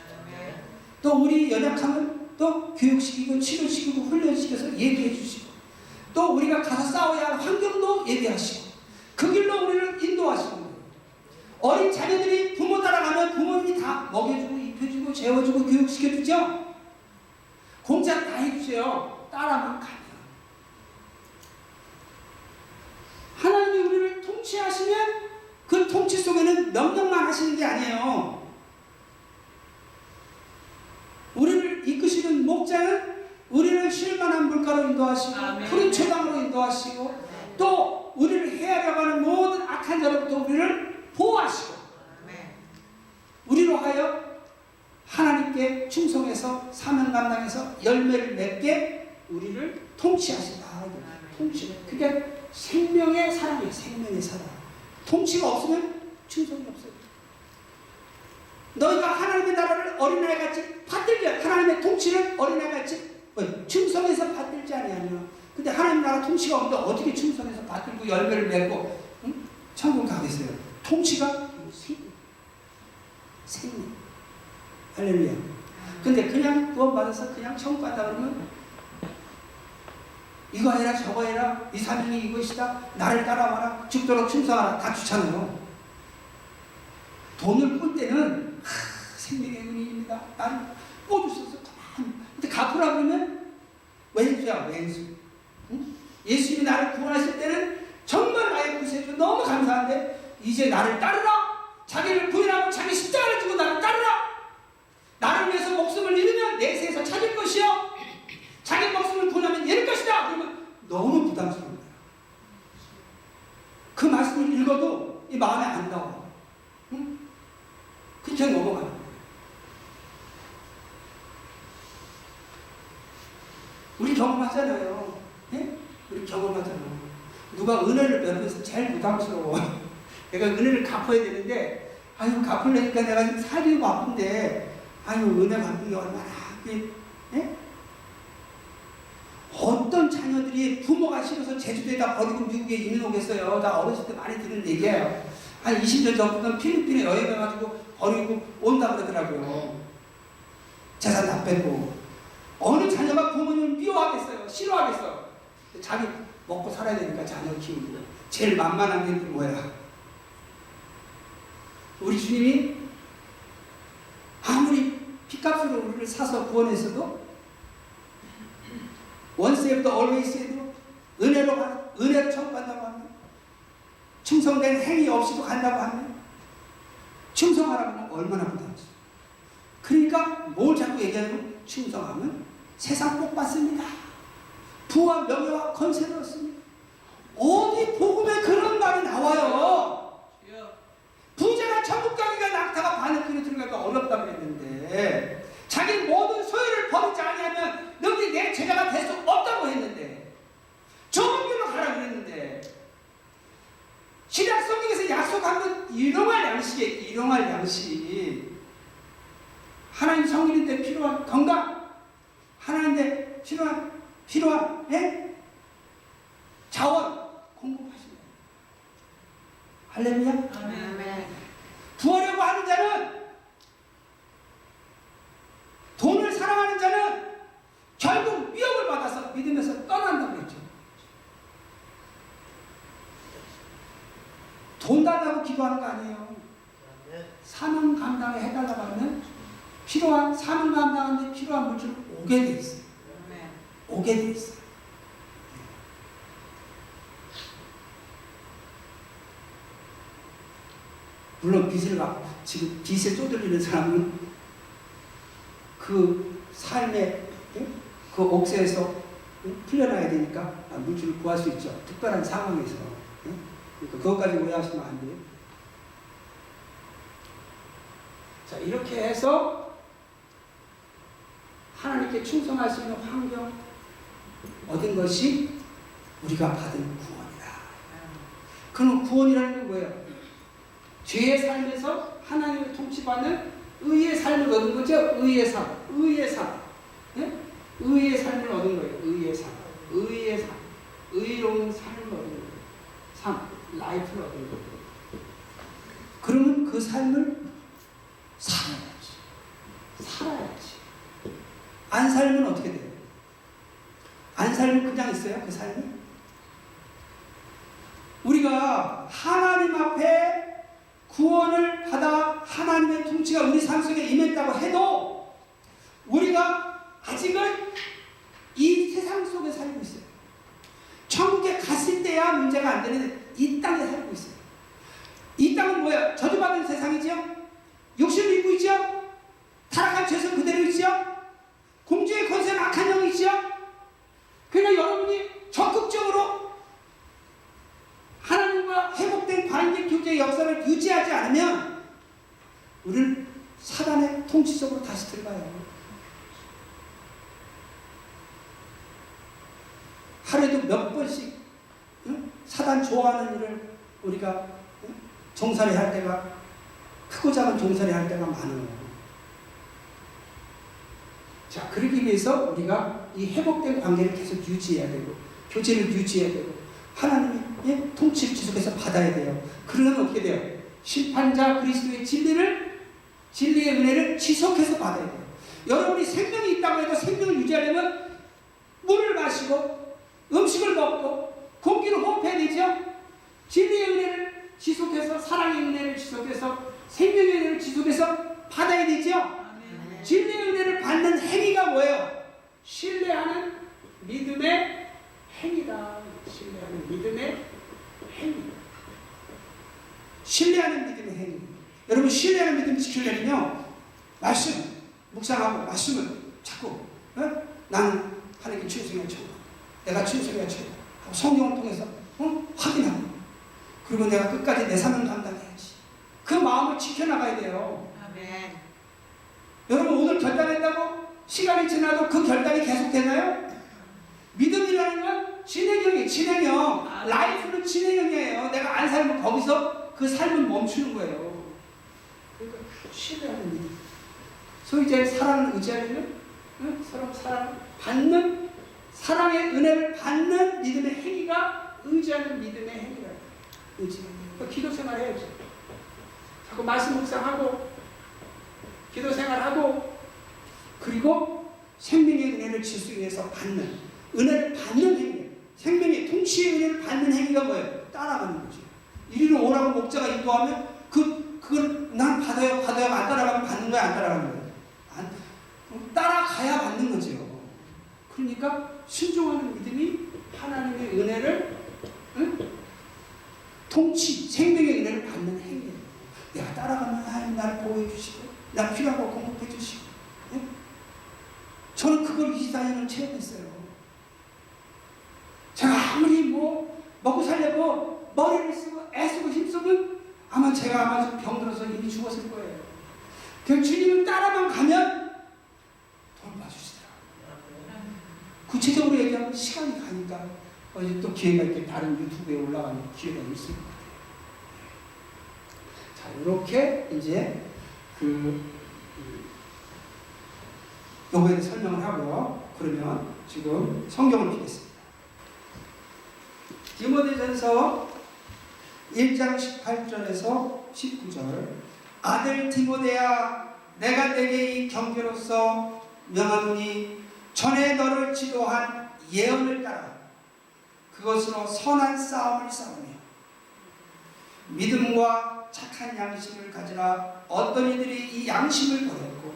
또 우리 연약함을 또 교육시키고 치료시키고 훈련시켜서 예비해 주시고 또 우리가 가서 싸워야 할 환경도 예비하시고 그 길로 우리를 인도하시는 거예요. 어린 자녀들이 부모 따라가면 부모님이 다 먹여주고 입혀주고 재워주고 교육시켜주죠. 공짜 다 해주세요. 따라만 가면. 하나님이 우리를 통치하시면 그 통치 속에는 명령만 하시는 게 아니에요. 우리를 이끄시는 목자는 우리를 쉴만한 물가로 인도하시고 푸른 초당으로 인도하시고 또 우리를 해하려고 하는 모든 악한 자로부터 우리를 보호하시고 우리로 하여 하나님께 충성해서 사명 감당해서 열매를 맺게 우리를 통치하신다. 통치를. 그게 생명의 사랑이에요. 생명의 사랑. 통치가 없으면 충성이 없어요. 너희가 하나님의 나라를 어린아이같이 받들지 하나님의 통치를 어린아이같이 충성해서 받들지 아니하며 근데 하나님 나라 통치가 없는데 어떻게 충성해서 받들고 열매를 맺고 천국 가겠어요. 통치가 생명. 할렐루야. 근데 그냥 구원받아서 그냥 천국 간다 그러면 이거 해라 저거 해라 이 사명이 이것이다 나를 따라와라 죽도록 충성하라 다 좋잖아요. 돈을 꿀 때는 생명의 은인입니다. 나는 꿔주셔서 가만. 근데 갚으라 그러면 왼수야 왼수. 응? 예수님이 나를 구원하실 때는 정말 나의 구세주 너무 감사한데 이제 나를 따르라. 자기를 부인하고 자기 십자가를 지고 나를 따르라. 나를 위해서 목숨을 잃으면 내세에서 찾을 것이요 자기 목숨을 구원하면 잃을 것이다. 그러면 너무 부담스러운 거야. 그 말씀을 읽어도 이 마음에 안 나와. 응? 그냥 넘어가는 거야. 우리 경험하잖아요. 예? 우리 경험하잖아요. 누가 은혜를 베풀어서 제일 부담스러워. 내가 은혜를 갚아야 되는데 아유 갚으려니까 내가 지금 살기 바쁜데 아유 은혜 갚는 게 얼마나 예? 어떤 자녀들이 부모가 싫어서 제주도에다 버리고 미국에 이민 오겠어요. 나 어렸을 때 많이 들은 얘기예요. 한 20년 전부터 필리핀에 여행 가가지고 버리고 온다 그러더라고요. 재산 다 뺏고. 어느 자녀가 부모님을 미워하겠어요? 싫어하겠어? 자기 먹고 살아야 되니까 자녀 키우고. 제일 만만한 게 뭐야? 우리 주님이 아무리 피값으로 우리를 사서 구원했어도 once saved, always saved 은혜로 천국간다고 하면 충성된 행위 없이도 간다고 하면 충성하라고 하면 얼마나 부담스러워. 그러니까 뭘 자꾸 얘기하냐면 충성하면 세상 복 받습니다. 부와 명예와 권세를 얻습니다. 어디 복음에 그런 말이 나와요. 부자가 천국 가기가 낙타가 바늘길에 들어가기가 어렵다 그랬는데 자기 모든 소유를 버리지 아니하면 너희 내 제자가 될 수 없다고 했는데 좁은 길로 가라 그랬는데 신약 성경에서 약속한 건 일용할 양식이에요. 일용할 양식. 하나님 성인인데 필요한 건강, 하나님인데 필요한 예? 자원 공급하시네. 할렐루야. 아멘. 구하려고 하는 자는, 돈을 사랑하는 자는 결국 위협을 받아서 믿음에서 떠난다고 했죠. 돈 달라고 기도하는 거 아니에요. 사명 감당을 해달라고 하면 필요한, 사명 감당하는데 필요한 물질을 오게 돼 있어요. 오게 돼 있어요. 물론 지금 빚에 쪼들리는 사람은 그 삶의 그 옥새에서 풀려나야 되니까 물질을 구할 수 있죠. 특별한 상황에서. 그러니까 그것까지 오해하시면 안 돼요. 자, 이렇게 해서 하나님께 충성할 수 있는 환경 얻은 것이 우리가 받은 구원이다. 그럼 구원이라는 건 뭐예요? 죄의 삶에서 하나님을 통치받는 의의 삶을 얻은 거죠. 의의 삶, 의의 삶, 네? 의의 삶을 얻은 거예요. 의의 삶, 의의 삶, 의로운 삶을 얻은 거예요. 삶, 라이프를 얻은 거예요. 그러면 그 삶을 살아야지. 안 살면 어떻게 돼요? 안 살면 그냥 있어요? 그 삶이? 우리가 하나님 앞에 구원을 받아 하나님의 통치가 우리 삶 속에 임했다고 해도 우리가 아직은 이 세상 속에 살고 있어요. 천국에 갔을 때야 문제가 안 되는데 이 땅에 살고 있어요. 이 땅은 뭐예요? 저주받은 세상이죠? 욕심을 입고 있죠? 타락한 죄성 그대로 있죠? 공주의 권세는 악한 영이 있죠? 그러니까 여러분이 적극적으로 하나님과 회복된 관계 교제의 역사를 유지하지 않으면 우리는 사단의 통치 속으로 다시 들어가요. 하루에도 몇 번씩 사단 좋아하는 일을 우리가 종살이 할 때가, 크고 작은 종살이 할 때가 많아요. 자, 그러기 위해서 우리가 이 회복된 관계를 계속 유지해야 되고, 교제를 유지해야 되고, 하나님의 통치를 지속해서 받아야 돼요. 그러면 어떻게 돼요? 심판자 그리스도의 진리의 은혜를 지속해서 받아야 돼요. 여러분이 생명이 있다고 해도 생명을 유지하려면 물을 마시고 음식을 먹고 공기를 호흡해야 되죠. 진리의 은혜를 지속해서, 사랑의 은혜를 지속해서, 생명의 은혜를 지속해서 받아야 되죠. 진리의 은혜를 받는 행위가 뭐예요? 신뢰하는 믿음의 행위다. 신뢰하는 믿음의 행위. 신뢰하는 믿음의 행위. 여러분, 신뢰하는 믿음 지키려면요, 말씀 묵상하고 말씀을 자꾸 나는 하나님께 충성해야 천국, 내가 충성해야 천국 하고 성경을 통해서 확인하고, 그리고 내가 끝까지 내 삶을 감당해야지. 그 마음을 지켜나가야 돼요. 아멘. 여러분, 오늘 결단했다고 시간이 지나도 그 결단이 계속되나요? 믿음이라는 건 진행형이에요. 진행형. 라이프는 진행형이에요. 내가 안 살면 거기서 그 삶은 멈추는 거예요. 그러니까 신뢰하는 믿음. 소위 이제 사랑을 의지하려면 서로 사랑 받는, 사랑의 은혜를 받는 믿음의 행위가 의지하는 믿음의 행위라. 의지하는. 그러니까 기도 생활 해야죠. 자꾸 말씀 묵상하고 기도 생활하고, 그리고 생명의 은혜를 질 수 위해서 받는, 은혜를 받는 행위, 생명의 통치의 은혜를 받는 행위가 뭐예요? 따라가는 거죠. 이리로 오라고 목자가 인도하면 그걸 난 받아요 안 따라가면 받는 거야, 안 따라가는 거야? 따라가야 받는 거죠. 그러니까 순종하는 믿음이 하나님의 은혜를, 통치, 생명의 은혜를 받는 행위예요. 내가 따라가면 하나님 나를 보호해 주시고, 나 필요한 거 공급해 주시고. 저는 그걸 24년을 체험했어요. 제가 아무리 먹고 살려고 머리를 쓰고 애쓰고 힘쓰면 제가 병들어서 이미 죽었을 거예요. 그 주님은 따라만 가면 돌봐주시더라고요. 구체적으로 얘기하면 시간이 가니까 이제 또 기회가 있게 다른 유튜브에 올라가는 기회가 있을 것 같아요. 자, 이렇게 이제 요거에 대해 설명을 하고요. 그러면 지금 성경을 보겠습니다. 디모데전서 1장 18절에서 19절. 아들 디모데야, 내가 내게 이 경계로서 명하노니 전에 너를 지도한 예언을 따라 그것으로 선한 싸움을 싸우며 믿음과 착한 양심을 가지라. 어떤 이들이 이 양심을 버렸고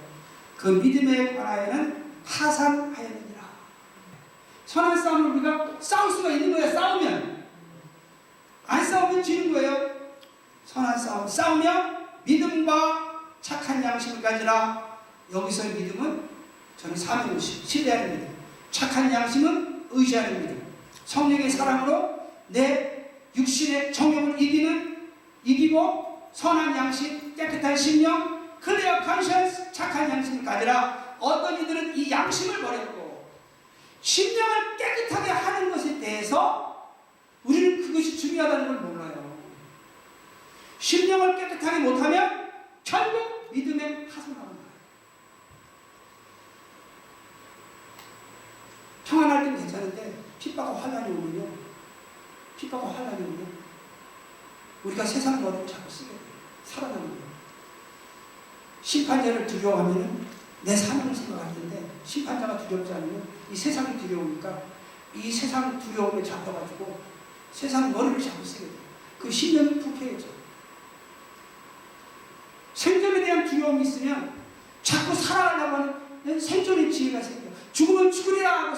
그 믿음에 관하여는 파산하였느니라. 선한 싸움을 우리가 싸울 수가 있는 거예요. 싸우면. 안 싸우면 지는 거예요. 선한 싸움. 싸우며 믿음과 착한 양심을 가지라. 여기서의 믿음은 저는 사명의식, 신뢰하는 믿음. 착한 양심은 의지하는 믿음. 성령의 사랑으로 내 육신의 정욕을 이기고 선한 양심, 깨끗한 심령, 클리어 컨셔스, 착한 양심을 가지라. 어떤 이들은 이 양심을 버렸고 심령을 깨끗하게 하는 것에 대해서 우리는 그것이 중요하다는 걸 몰라요. 심령을 깨끗하게 못하면 결국 믿음에 파손하는 거예요. 평안할 때는 괜찮은데 핍박과 환난이 오면요, 우리가 세상 머리를 자꾸 쓰게 돼요. 살아나는 거예요. 심판자를 두려워하면 내 사명을 생각할 텐데, 심판자가 두렵지 않으면 이 세상이 두려우니까 이 세상 두려움에 잡혀가지고 세상 머리를 자꾸 쓰게 돼요. 그 심령이 부패해져. 생존에 대한 두려움이 있으면 자꾸 살아가려고 하는 생존의 지혜가 생겨. 죽으면 죽으리라 하고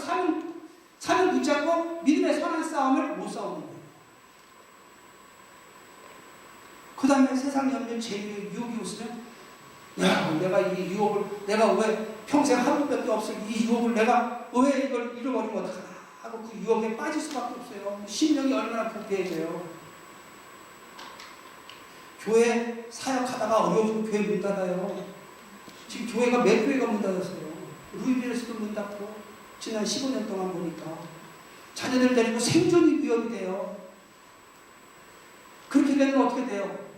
삶을 붙잡고 믿음의 선한 싸움을 못 싸우는 거예요. 그 다음에 세상 염려, 재미의 유혹이 오시면, 야, 내가 이 유혹을, 내가 왜 평생 하루밖에 없을 이 유혹을 내가 왜 이걸 잃어버리면 어떡하나 하고 그 유혹에 빠질 수밖에 없어요. 심령이 얼마나 부패해져요. 교회 사역하다가 어려워지고 교회 문 닫아요. 지금 교회가 몇 교회가 문 닫았어요. 루이비에서도 문 닫고 지난 15년 동안 보니까 자녀들 데리고 생존이 위협이 돼요. 그렇게 되면 어떻게 돼요?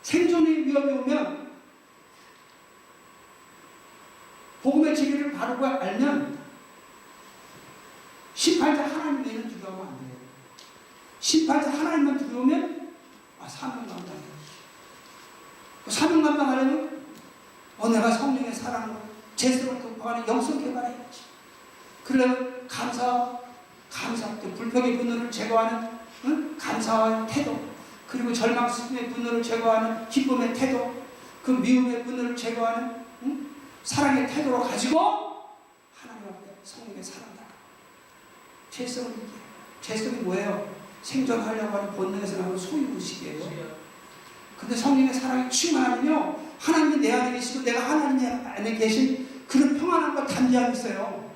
생존의 위협이 오면 복음의 진리를 바르고 알면 심판자 하나님 외에는 두려워하면 안 돼요. 심판자 하나님만 두려우면 사명 감당해야지. 그 사명 감당하려면 내가 성령의 사랑으로 제스를 극복하는 영성 개발해야지. 그러려면 감사, 감사도 불평의 분노를 제거하는 감사와 태도, 그리고 절망의 분노를 제거하는 기쁨의 태도, 그 미움의 분노를 제거하는 사랑의 태도로 가지고 하나님 앞에 성령의 사랑다. 죄성은 이게 죄성이 뭐예요? 생존하려고 하는 본능에서 나오는 소유의식이에요. 근데 성령의 사랑이 충만하면요, 하나님이 내 안에 계시고 내가 하나님 안에 계신 그런 평안함과 담대함이 있어요.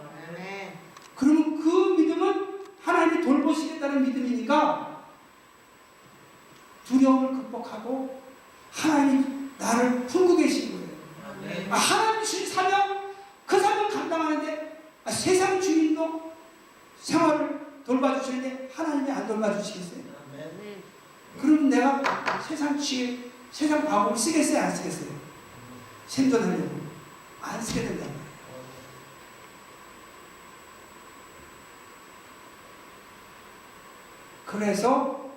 그러면 그 믿음은 하나님이 돌보시겠다는 믿음이니까 두려움을 극복하고 하나님이 나를 품고 계신 거예요. 하나님이 주신 사명, 그 사명 감당하는데 세상 주인도 생활을 돌봐주시는데 하나님이 안 돌봐주시겠어요? 그러면 내가 세상 지혜, 세상 방법을 쓰겠어요? 안 쓰겠어요? 생존하려고 안 쓰게 된단 말이에요. 그래서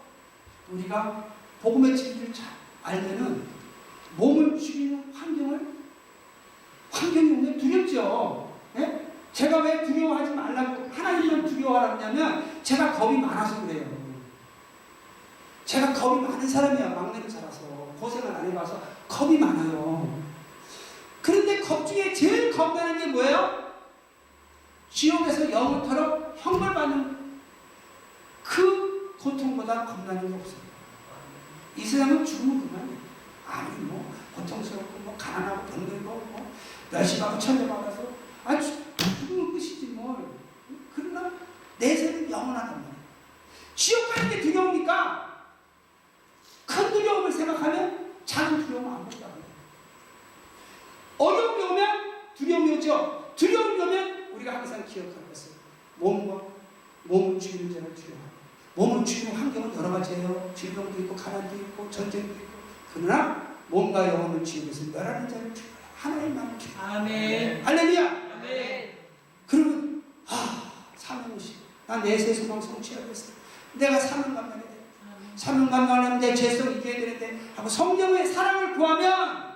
우리가 복음의 진리를 잘 알면은 몸을 죽이는 환경이 오면 두렵죠. 예? 제가 왜 두려워하지 말라고 하나님을 두려워하라고 하냐면 제가 겁이 많아서 그래요. 제가 겁이 많은 사람이야. 막내로 자라서 고생을 안 해봐서 겁이 많아요. 그런데 겁 중에 제일 겁나는 게 뭐예요? 지옥에서 영원토록 형벌받는 그 고통보다 겁나는 게 없어요. 이 세상은 죽으면 그만이에요. 아니 뭐 고통스럽고 뭐 가난하고 병들고 뭐 멸시받고 천대받아서 죽으면 끝이지 뭘. 그러나 내세는 영원하단 말이에요. 지옥 가는 게 두려우니까 큰 두려움을 생각하면 작은 두려움 안 본다고 해요. 어려움이 오면 두려움이 오죠. 두려움이 오면 우리가 항상 기억하는 것은 몸을 죽이는 자를 두려워하고, 몸을 죽이는 환경은 여러 가지예요. 질병도 있고 가난도 있고 전쟁도 있고. 그러나 몸과 영혼을 죽이는 것은 멸하는 자를 두려워해요. 하나님만을 두려워해요. 아멘. 할렐루야. 아멘. 그러면 사명의식, 난 내세 소망 성취하겠어. 내가 사명 감당해야 돼. 사명 감당하려면 내 죄성 이겨야 되는데 하고 성령의 사랑을 구하면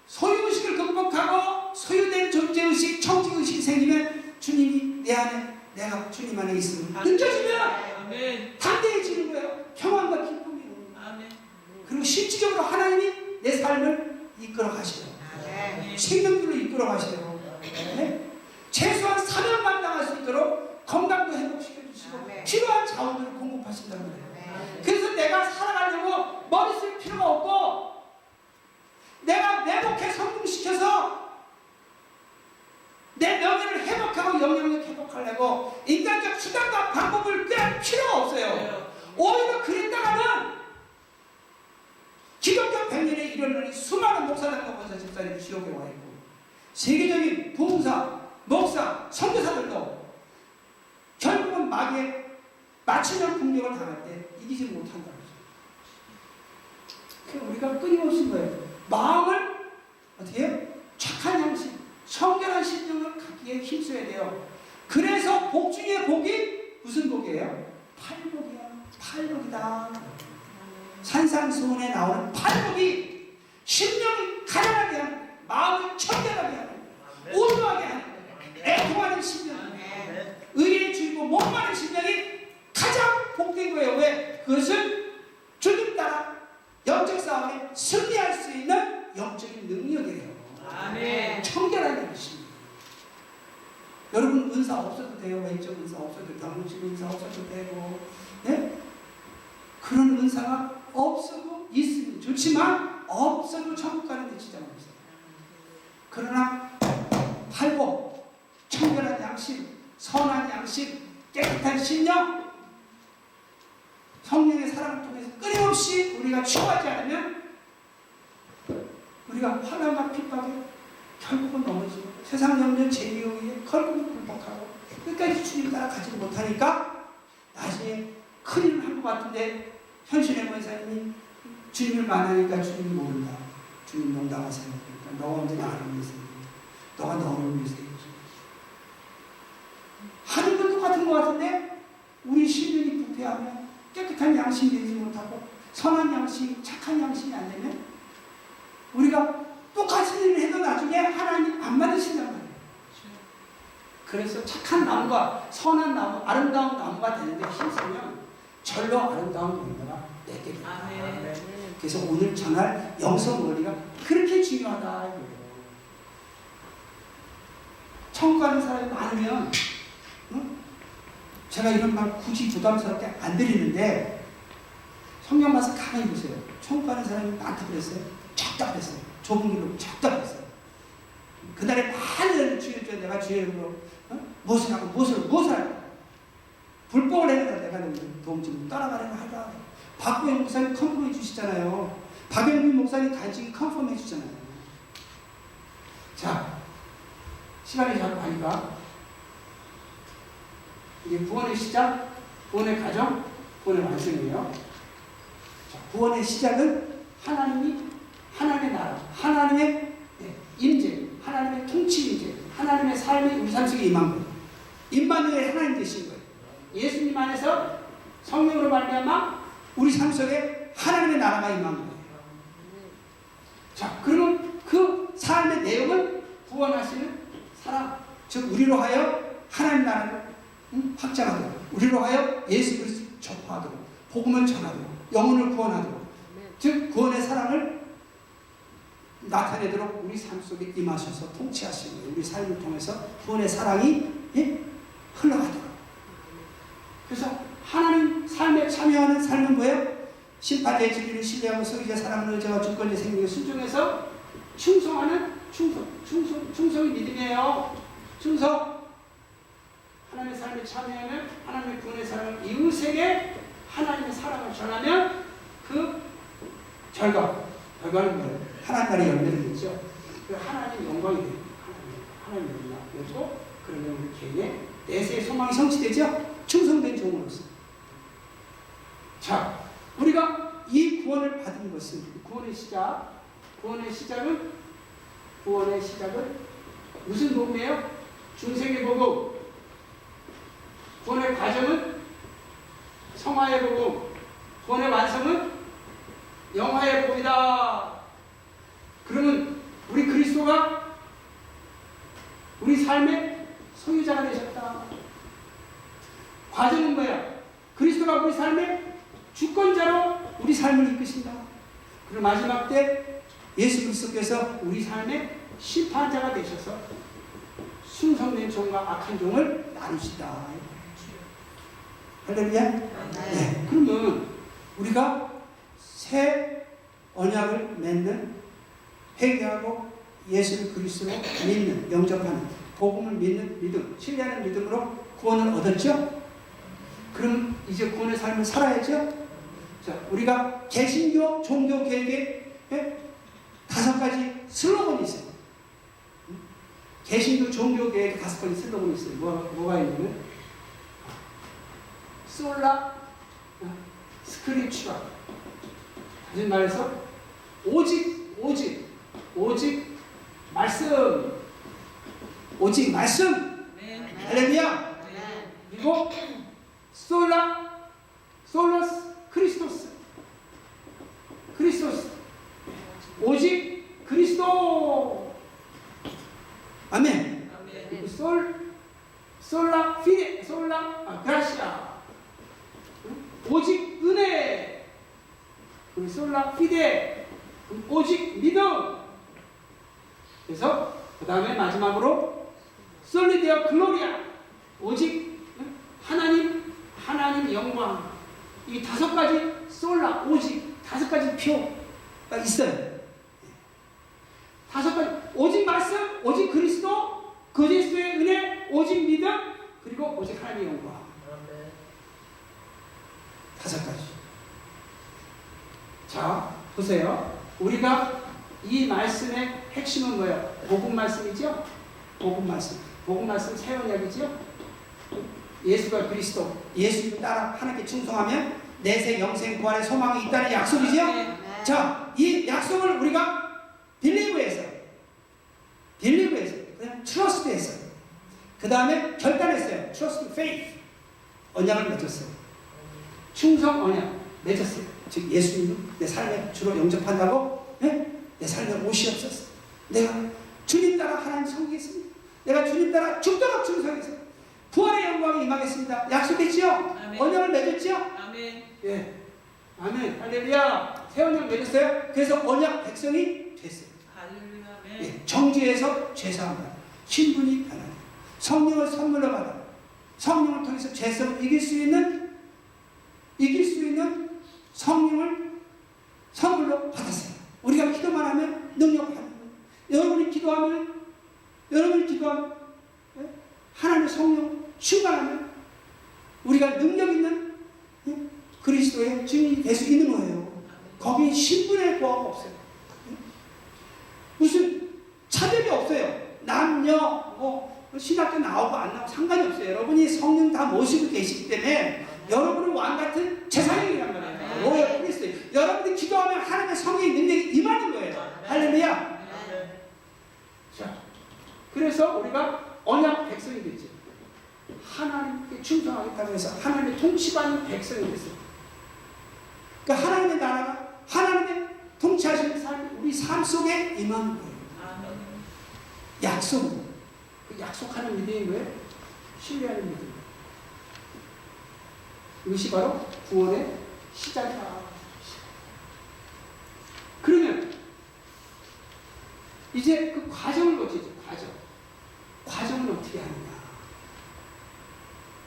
소유의식을 극복하고 소유된 존재의식, 청지의식이 생기면 주님이 내 안에, 내가 주님 안에 있음을 느껴지면 담대해지는 거예요. 평안과 기쁨이 오는 거예요. 그리고 실질적으로 하나님이 내 삶을 이끌어 가시요. 생명들로 이끌어 가시요. 네? 최소한 사명 감당할 수 있도록 건강도 회복시켜 주시고 필요한 자원들을 공급하신다는 거예요. 그래서 내가 살아가려고 머리 쓸 필요가 없고 내가 내 목회 성공시켜서 내 명예를 회복하고 영향력 회복하려고 인간적 수단과 방법을 꾀할 필요가 없어요. 오히려 그랬다가는 기독교 100년에 일어나는 수많은 목사들과 권사 집사님이 지옥에 와 있고 세계적인 부흥사, 목사, 선교사들도 결국은 마귀의 맞춤형 공격을 당할 때 이기지 못한다는 거죠. 우리가 끊임없이 뭐예요? 마음을 어떻게 해요? 착한 양심, 청결한 심령을 갖기에 힘써야 돼요. 그래서 복 중에 복이 무슨 복이에요? 팔복이야. 팔복이다. 산상수훈에 나오는 팔복이 심령을 가난하게 하는, 마음을 청결하게 하는, 온유하게 하는, 애통하는 심령, 의리의 주이고 목마른 심령이 가장 복된 거예요. 왜? 그것은 주님 따라 영적 싸움에 승리할 수 있는 영적인 능력이에요. 아멘. 청결한 양심. 여러분 은사 없어도 돼요. 외적 은사 없어도 돼요. 병무직 은사 없어도 되고, 네? 그런 은사가 없어도 있으면 좋지만 없어도 천국 가는 데 지장 없어요. 그러나 팔복, 청결한 양심, 선한 양심, 깨끗한 심령, 성령의 사랑을 통해서 끊임없이 우리가 추구하지 않으면 우리가 환난과 핍박에 결국은 넘어지고 세상 염려 재미의에 결국은 불복하고 끝까지 주님 따라 가지 못하니까 나중에 큰일을 한 것 같은데 현신의 권사님이 주님을 만나니까 주님이 모른다. 주님 농담하세요. 그러니까 너가 언제 나를 위해서 너가 너를 위해서 하는 건 똑같은 것 같은데 우리 심령이 부패하면 깨끗한 양심이 되지 못하고 선한 양심, 착한 양심이 안 되면 우리가 똑같은 일을 해도 나중에 하나님 안 받으신단 말이에요. 그래서 착한 나무가 선한 나무, 아름다운 나무가 되는데 힘쓰면 절로 아름다운 열매가 맺게 된다. 그래서 오늘 전할 영성원리가 그렇게 중요하다 이거예요. 천국 가는 사람이 많으면 제가 이런 말 굳이 부담스럽게 안 드리는데 성경 가서 가만히 보세요. 천국 가는 사람이 많다 그랬어요? 적다 그랬어요. 좁은 길로 적다 그랬어요. 그날에 많은 주여 내가 주의 이름으로 무엇을 하고 무엇을 하고 불법을 해내라 내가 도움 좀 따라가려고 하라. 박구영 목사님 컨펌해 주시잖아요. 박영민 목사님 간증이 컨펌해 주잖아요. 자, 시간이 자꾸 가니까 이게 구원의 시작, 구원의 과정, 구원의 완성이에요. 자, 구원의 시작은 하나님의 나라, 하나님의 임재, 하나님의 통치 임재, 하나님의 삶이 우리 삶 속에 임한 거예요. 임마누엘 하나님 되신 거예요. 예수님 안에서 성령으로 말미암아 우리 삶 속에 하나님의 나라가 임한 거예요. 자, 그러면 그 삶의 내용은 구원하시는 사람, 즉 우리로 하여 하나님 나라를 확장하도록, 우리로 하여 예수 그리스도를 전파하도록, 복음을 전하도록, 영혼을 구원하도록, 즉 구원의 사랑을 나타내도록 우리 삶 속에 임하셔서 통치하시는 거예요. 우리 삶을 통해서 구원의 사랑이 흘러가도록. 그래서 하나님 삶에 참여하는 삶은 뭐예요? 심판의 진리를 신뢰하고 서기자 사랑을 의지하고 주권의 생명에 순종해서 충성하는 충성이 믿음이에요. 충성. 하나님의 삶에 참여하면 하나님의 구원의 사랑을 이웃에게 하나님의 사랑을 전하면 그 결과는 뭐예요? 하나님 나라의 열매를 맺죠. 그 하나님 영광이 돼요. 하나님 영광이 되고 그러면 우리 개인의 내세의 소망이 성취되죠. 충성된 종으로서. 자, 우리가 이 구원을 받은 것은 구원의 시작은 무슨 복음이에요? 중생의 복음. 구원의 과정은 성화의 복음. 구원의 완성은 영화의 복이다. 그러면 우리 그리스도가 우리 삶의 소유자가 되셨다. 과정은 뭐야? 그리스도가 우리 삶의 주권자로 우리 삶을 이끄신다. 그리고 마지막 때 예수 그리스도께서 우리 삶의 심판자가 되셔서 충성된 종과 악한 종을 나누시다. 할렐루야? 네. 그러면 우리가 새 언약을 맺는, 회개하고 예수 그리스도를 믿는, 영접하는, 복음을 믿는 믿음, 신뢰하는 믿음으로 구원을 얻었죠? 그럼 이제 구원의 삶을 살아야죠? 자, 우리가 개신교 종교 개혁에 5가지 슬로건이 있어요. 개신교 종교 개혁에 5가지 슬로건이 있어요. 뭐가 있냐면 솔라 스크립추라. 다시 말해서 오직 말씀. 오직 말씀. 할렐루야. 그리고 솔로스 크리스토스. 오직 그리스도. 아멘. 솔라 피데, 그라시아. 오직 은혜. 솔라 피데, 오직 믿음. 그래서 그 다음에 마지막으로 솔리데어 글로리아. 오직 하나님 영광. 이 5가지 솔라, 오직 5가지 표가 있어요. 5가지. 오직 말씀, 오직 그리스도, 그리스도의 은혜, 오직 믿음, 그리고 오직 하나님의 영광. 5가지. 자, 보세요. 우리가 이 말씀의 핵심은 뭐예요? 복음 말씀이죠? 복음 말씀 새 언약이죠? 예수가 그리스도, 예수를 따라 하나님께 충성하면 내세 영생 부활의 소망이 있다는 약속이죠? 자, 이 약속을 우리가 빌리브해서 그냥 트러스트해서 그 다음에 결단했어요. 트러스트 페이스. 언약을 맺었어요. 충성 언약 맺었어요. 즉 예수님을 내 삶에 주로 영접한다고 내 삶에 오시옵소서. 내가 주님 따라 하나님 섬기겠습니다. 내가 주님 따라 죽도록 충성해서 부활의 영광이 임하겠습니다. 약속했지요? 아멘. 언약을 맺었지요? 아멘. 예. 아멘. 할렐루야. 새 언약 맺었어요. 그래서 언약 백성이 됐어요. 할렐루야. 아멘. 예. 정죄에서 죄사함 받아. 신분이 변하다. 성령을 선물로 받아. 성령을 통해서 죄성을 이길 수 있는 성령을 선물로 받았어요. 우리가 기도만 하면 능력 받는 거예요. 여러분이 기도하면 예? 하나님의 성령 충만하면 우리가 능력 있는 예? 그리스도의 증인이 될 수 있는 거예요. 거기에 신분의 보호가 없어요. 예? 무슨 차별이 없어요. 남녀 신학교 나오고 안 나오고 상관이 없어요. 여러분이 성령 다 모시고 계시기 때문에 여러분은 왕같은 제사장이란 말이에요. 로열 프리스트. 여러분이 기도하면 하나님의 성령의 능력이 임하는 거예요. 할렐루야. 자, 그래서 우리가 언약 백성이 됐지. 하나님께 충성하겠다고 해서 하나님의 통치받는 백성이 됐어요. 그러니까 하나님의 나라가 하나님의 통치하시는 삶이 우리 삶 속에 임하는 거예요. 약속으로. 그 약속하는 믿음이 뭐예요? 신뢰하는 믿음. 이것이 바로 구원의 시작이다. 그러면 이제 그 과정을 거치죠. 과정을 어떻게 하느냐.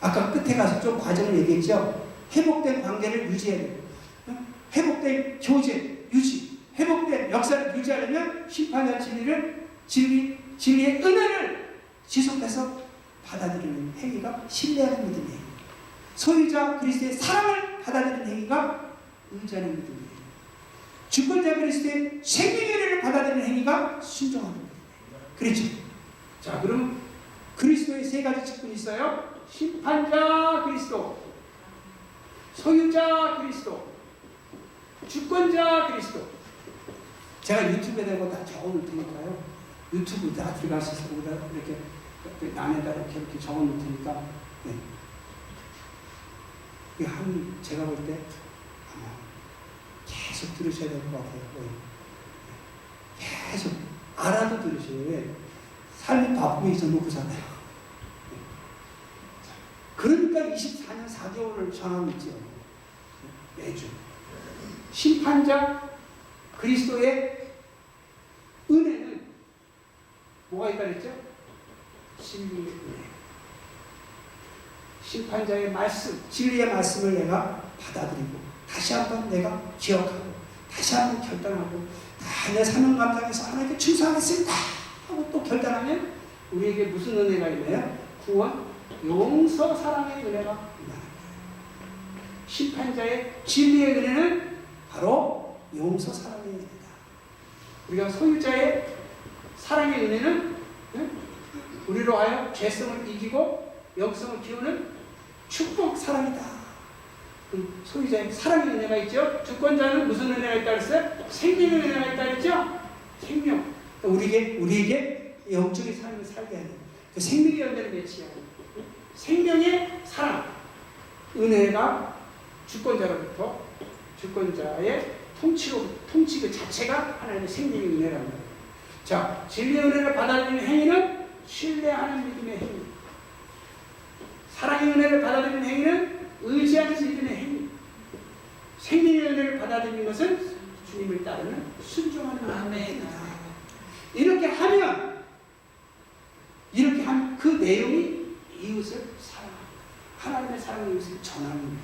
아까 끝에 가서 좀 과정을 얘기했죠. 회복된 관계를 유지해야 돼요. 회복된 교제 유지, 회복된 역사를 유지하려면 심판과 진리의 은혜를 지속해서 받아들이는 행위가 신뢰하는 믿음이에요. 소유자 그리스도의 사랑을 받아들이는 행위가 의지하는 믿음이에요. 주권자 그리스도의 생명의 은혜를 받아들이는 행위가 순종하는 믿음이에요. 그렇죠? 자, 그럼 그리스도의 세 가지 직분이 있어요. 심판자 그리스도, 소유자 그리스도, 주권자 그리스도. 제가 유튜브에다가 다 적어놓을 테니까요. 유튜브 다 들어가셔서 거기다 이렇게 안에다 이렇게 적어놓을 테니까. 네. 제가 볼 때 아마 계속 들으셔야 될 것 같아요. 네. 계속 알아도 들으셔요. 왜? 삶이 바쁘게 잊어놓고 살아요. 네. 그러니까 24년 4개월을 전하고 있죠. 매주. 심판자 그리스도의 은혜는 뭐가 있다 그랬죠? 진리의 은혜. 심판자의 말씀, 진리의 말씀을 내가 받아들이고 다시 한번 내가 기억하고 다시 한번 결단하고 내 사명 감당해서 하나님께 충성하겠습니다 하고 또 결단하면 우리에게 무슨 은혜가 있나요? 구원, 용서, 사랑의 은혜가 있나요? 심판자의 진리의 은혜는 바로 용서, 사랑의 은혜다. 우리가 소유자의 사랑의 은혜는 우리로 하여 죄성을 이기고 영성을 키우는 축복 사랑이다. 소유자의 사랑의 은혜가 있죠. 주권자는 무슨 은혜가 있다 그랬어요? 생명의 은혜가 있다 그랬죠. 생명. 우리에게 영적인 삶을 살게 하는 그 생명의 연대를 맺히게 하는 생명의 사랑 은혜가 주권자로부터 주권자의 통치 그 자체가 하나님의 생명의 은혜라는 거예요. 자, 진리의 은혜를 받아들이는 행위는 신뢰하는 믿음의 행위. 사랑의 은혜를 받아들이는 행위는 의지하는 믿음의 행위. 생명의 은혜를 받아들이는 것은 주님을 따르는 순종하는 아멘. 이렇게 하면 그 내용이 이웃을 사랑합니다. 하나님의 사랑의 이웃을 전하는 거예요.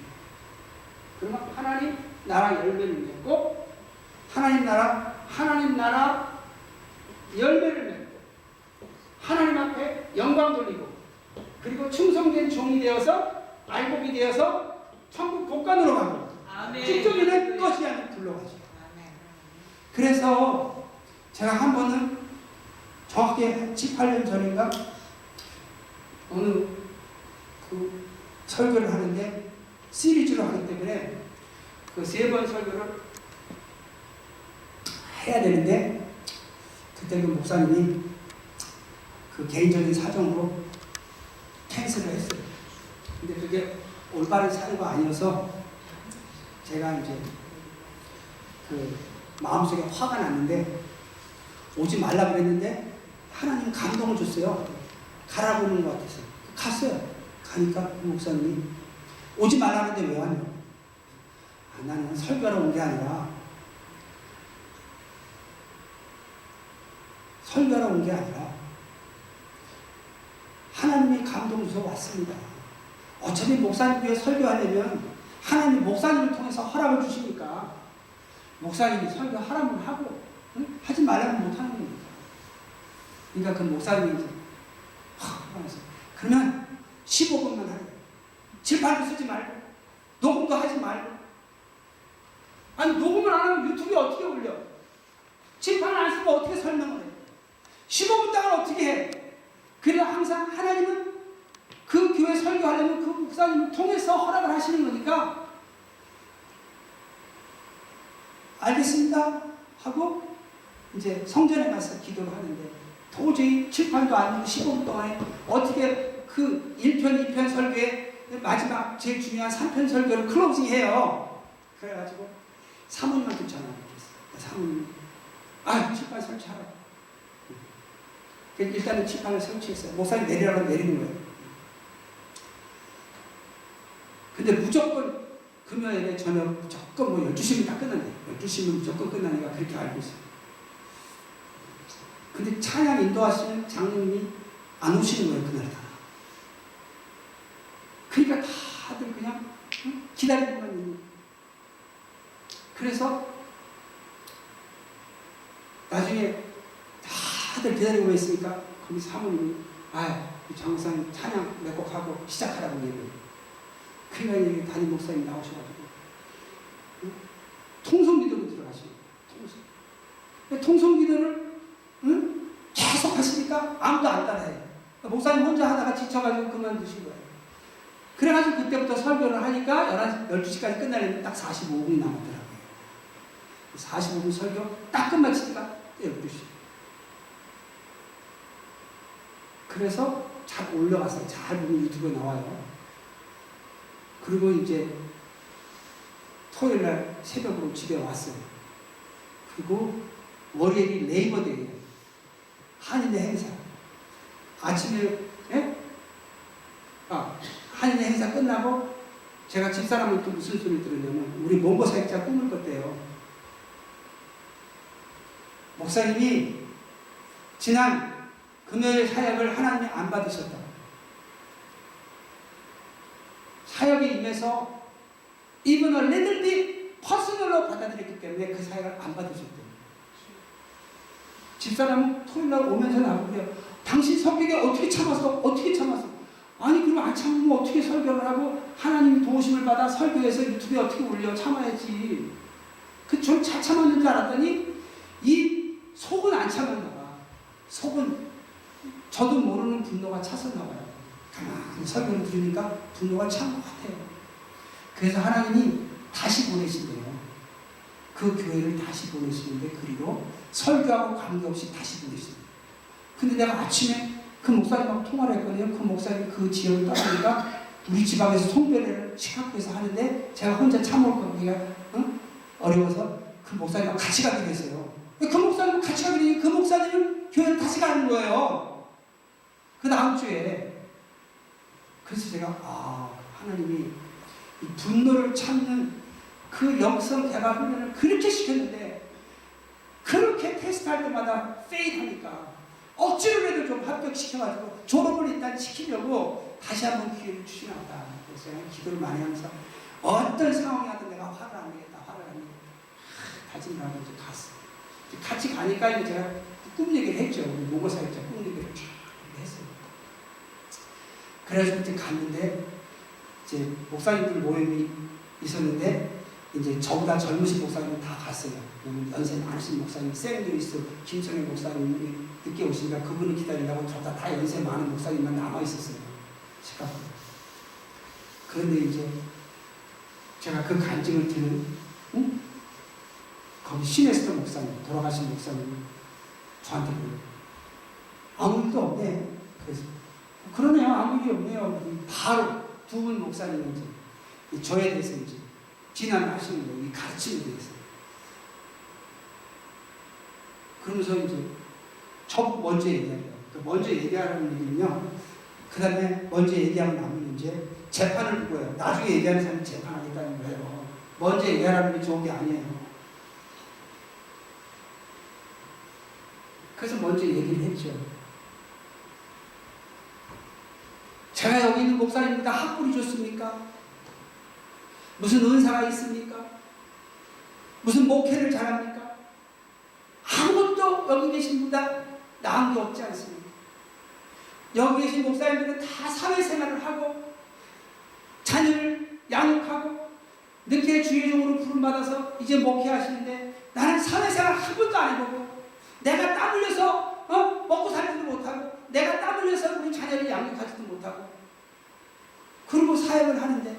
그러면 하나님 나라 열매를 맺고 하나님 나라 열매를 맺고 하나님 앞에 영광 돌리고 그리고 충성된 종이 되어서 알곡이 되어서 천국 복관으로 가고 쭉쭉이는 것이 아닌 불러가죠. 그래서 제가 한 번은 정확히 18년 전인가 어느 그 설교를 하는데 시리즈로 하기 때문에 그 3번 설교를 해야 되는데 그때 그 목사님이 그 개인적인 사정으로 캔슬을 했어요. 근데 그게 올바른 사유가 아니어서 제가 이제 그 마음속에 화가 났는데 오지 말라 그랬는데 하나님 감동을 줬어요. 가라고 하는 것 같아서 갔어요. 가니까 그 목사님이 오지 말라는데 왜 왔냐? 아, 나는 설교하러 온 게 아니라 하나님의 감동 주셔서 왔습니다. 어차피 목사님 교회 설교하려면 하나님 목사님을 통해서 허락을 주시니까 목사님이 설교하라면 하고 하지 말라면 못하는 겁니다. 그러니까 그 목사님이 이제 하면서 그러면 15분만 하래. 칠판도 쓰지 말고 녹음도 하지 말고. 아니 녹음을 안 하면 유튜브에 어떻게 올려? 칠판을 안 쓰고 어떻게 설명을 해? 15분 동안 어떻게 해? 그래서 항상 하나님은 그 교회 설교하려면 그 목사님을 통해서 허락을 하시는 거니까 알겠습니다 하고 이제 성전에 가서 기도를 하는데 도저히 칠판도 안 주고 15분 동안에 어떻게 그 1편, 2편 설교에 마지막 제일 중요한 3편 설교를 클로징해요. 그래가지고 사모님한테 전화를 했어요. 사모님, 칠판 설치하라. 일단은 칠판을 설치했어요. 목사님 내리라고 내리는 거예요. 근데 무조건 금요일에 저녁 무조건 12시면 다 끝난대. 12시면 무조건 끝나니까 그렇게 알고 있어요. 근데 찬양 인도하시는 장로님이 안 오시는 거예요, 그날 다. 그러니까 다들 그냥 기다리고만 있는 거예요. 그래서 나중에 다들 기다리고 있으니까 거기 사모님이 장사님 찬양 몇 곡 하고 시작하라고 얘기해요. 그러니까 담임 목사님 나오셔가지고 통성기도로 들어가시고 통성기도를 계속 하시니까 아무도 안 따라해요. 목사님 혼자 하다가 지쳐가지고 그만두신 거예요. 그래가지고 그때부터 설교를 하니까 12시까지 끝나려면 딱 45분이 남았더라고요. 45분 설교 딱 끝마치니까 12시. 그래서 잘 올라갔어요. 잘 보면 유튜브에 나와요. 그리고 이제 토요일날 새벽으로 집에 왔어요. 그리고 월요일이 네이버데이예요. 한인의 행사. 아침에 한인의 행사 끝나고 제가 집사람은 또 무슨 소리를 들었냐면 우리 몽고 사역자 꿈을 꿨대요. 목사님이 지난 금요일 사역을 하나님이 안 받으셨다. 사역에 임해서 even a little bit 퍼스널로 받아들였기 때문에 그 사역을 안 받으셨대요. 집사람은 토요일날 오면서 나보고요. 당신 성격에 어떻게 참았어? 아니 그럼 안 참으면 어떻게 설교를 하고 하나님이 도우심을 받아 설교해서 유튜브에 어떻게 올려? 참아야지. 좀 잘 참았는 줄 알았더니 이 속은 안 참았나 봐. 속은 저도 모르는 분노가 찼었나 봐요. 가만히 설교를 들으니까 분노가 찬 것 같아요. 그래서 하나님이 다시 보내신대요. 그 교회를 다시 보내시는데 그리고 설교하고 관계없이 다시 보내신대요. 근데 내가 아침에 그 목사님하고 통화를 했거든요. 그 목사님 그 지역을 떠나니까 우리 지방에서 송별회를 시카고에서 하는데 제가 혼자 참을 거기가 어려워서 그 목사님하고 같이 가게 됐어요. 그 목사님하고 같이 가게 되니 그 목사님은 교회를 다시 가는 거예요. 그 다음 주에. 그래서 제가 하나님이 이 분노를 참는 그 영성 개발 훈련을 그렇게 시켰는데 그렇게 테스트할 때마다 페일하니까 억지로라도 좀 합격시켜가지고 졸업을 일단 시키려고 다시 한번 기회를 주시나 보다. 그래서 제가 기도를 많이 하면서 어떤 상황이 하든 내가 화를 안 내겠다. 다짐을 하고 이제 갔어요. 같이 가니까 이제 제가 꿈 얘기를 했죠. 우리 모고사역자 꿈 얘기를 쫙 했어요. 그래서 그때 갔는데 이제 목사님들 모임이 있었는데 이제 저보다 젊으신 목사님은 다 갔어요. 연세 많으신 목사님, 샌드위스 김성현 목사님이 늦게 오시니까 그분을 기다리려고 저다 다 연세 많은 목사님만 남아 있었어요. 시카고. 그런데 이제 제가 그 간증을 들은 거기 시네스터 목사님, 돌아가신 목사님 저한테 그래요. 아무 일도 없네. 그래서 그러네요. 아무 일이 없네요. 바로 두 분 목사님은 이제 저에 대해서 이제 진단하시는 거예요. 이 가르침에 대해서. 그러면서 이제 저보고 먼저 얘기해요. 먼저 얘기하라는 얘기는요. 그 다음에 먼저 얘기하고 나면 이제 재판을 두고요. 나중에 얘기하는 사람이 재판하겠다는 거예요. 먼저 얘기하라는 게 좋은 게 아니에요. 그래서 먼저 얘기를 했죠. 제가 여기 있는 목사님보다 학벌이 좋습니까? 무슨 은사가 있습니까? 무슨 목회를 잘합니까? 아무것도 여기 계신 분보다 나은 게 없지 않습니까? 여기 계신 목사님들은 다 사회생활을 하고 자녀를 양육하고 늦게 주의종으로 부름받아서 이제 목회하시는데 나는 사회생활 한 번도 안 해보고 내가 땀 흘려서 먹고 살지도 못하고 내가 땀 흘려서 우리 자녀를 양육하지도 못하고 그리고 사역을 하는데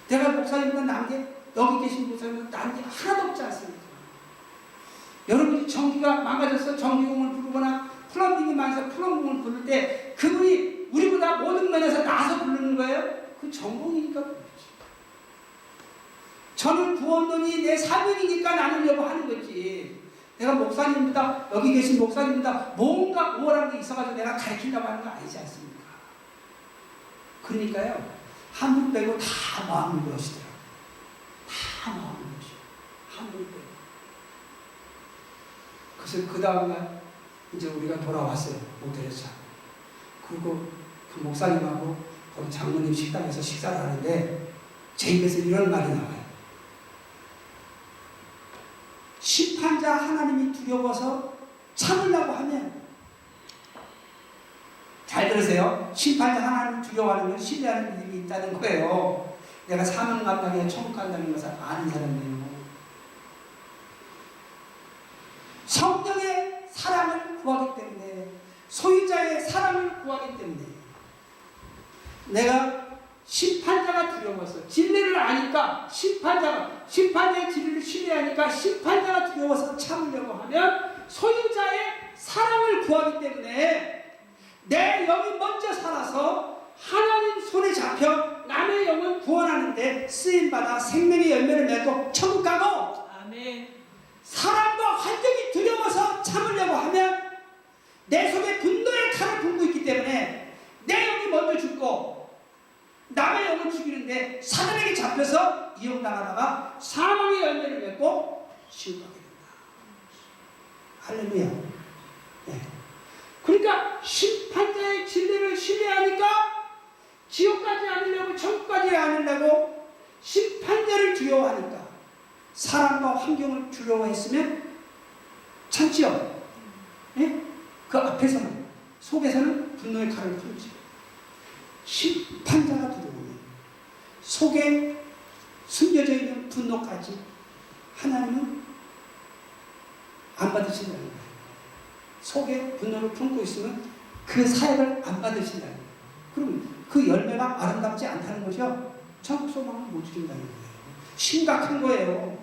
내가 목사님보다 난 게 여기 계신 목사님보다 난 게 하나도 없지 않습니까? 여러분이 전기가 망가져서 전기공을 부르거나 플럼빙이 망해서 플럼공을 부를 때 그분이 우리보다 모든 면에서 나서 부르는 거예요? 그 전공이니까 부르지. 저는 구원론이 내 사명이니까 나누려고 하는 거지. 내가 목사님보다 여기 계신 목사님보다 뭔가 우월한 게 있어가지고 내가 가르치려고 하는 거 아니지 않습니까? 그러니까요. 한 분 빼고 다 마음을 그러시더라고요. 다 마음을 그러시고 한 분 빼고. 그래서 그 다음날 이제 우리가 돌아왔어요. 모텔에서. 그리고 그 목사님하고 거기 장로님 식당에서 식사를 하는데 제 입에서 이런 말이 나와요. 심판자 하나님이 두려워서 참으려고 하면 잘 들으세요. 심판자 하나님을 두려워하는 건 신뢰하는 믿음이 있다는 거예요. 내가 사명 감당해 천국 간다는 것을 아는 사람이에요. 성령의 사랑을 구하기 때문에 소유자의 사랑을 구하기 때문에 내가 심판자가 두려워서 진리를 아니까 심판자의 진리를 신뢰하니까 심판자가 두려워서 참으려고 하면 소유자의 사랑을 구하기 때문에 내 영이 먼저 살아서 하나님 손에 잡혀 남의 영을 구원하는데 쓰임받아 생명의 열매를 맺고 천국 가고 아멘. 사랑과 환경이 두려워서 참으려고 하면 내 속에 분노의 칼을 품고 있기 때문에 내 영이 먼저 죽고 남의 영을 죽이는데 사단에게 잡혀서 이용당하다가 사망의 열매를 맺고 지옥가게 된다. 할렐루야. 네. 그러니까 심판자의 진리를 신뢰하니까 지옥 가지 않으려고 천국 가지 않으려고 심판자를 두려워하니까 사람과 환경을 두려워했으면 참지요. 예? 그 앞에서는 속에서는 분노의 칼을 풀지. 심판자가 두려우면 속에 숨겨져 있는 분노까지 하나님은 안 받으신다는 거예요. 속에 분노를 품고 있으면 그 사역을 안 받으신다는 거예요. 그럼 그 열매가 아름답지 않다는 거죠. 천국 소망을 못 주린다는 거예요. 심각한 거예요.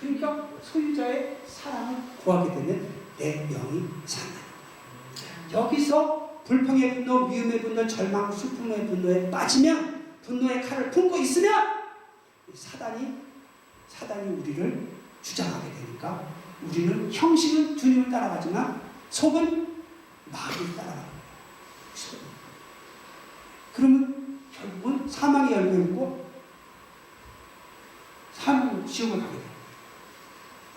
그러니까 소유자의 사랑을 구하게 되면 내 영이 산다는 거예요. 여기서 불평의 분노, 미움의 분노, 절망, 슬픔의 분노에 빠지면 분노의 칼을 품고 있으면 사단이 우리를 주장하게 되니까 우리는 형식은 주님을 따라가지만 속은 마귀를 따라가는 거예요. 그러면 결국은 사망의 열매이고 사망 지옥을 가게 돼요.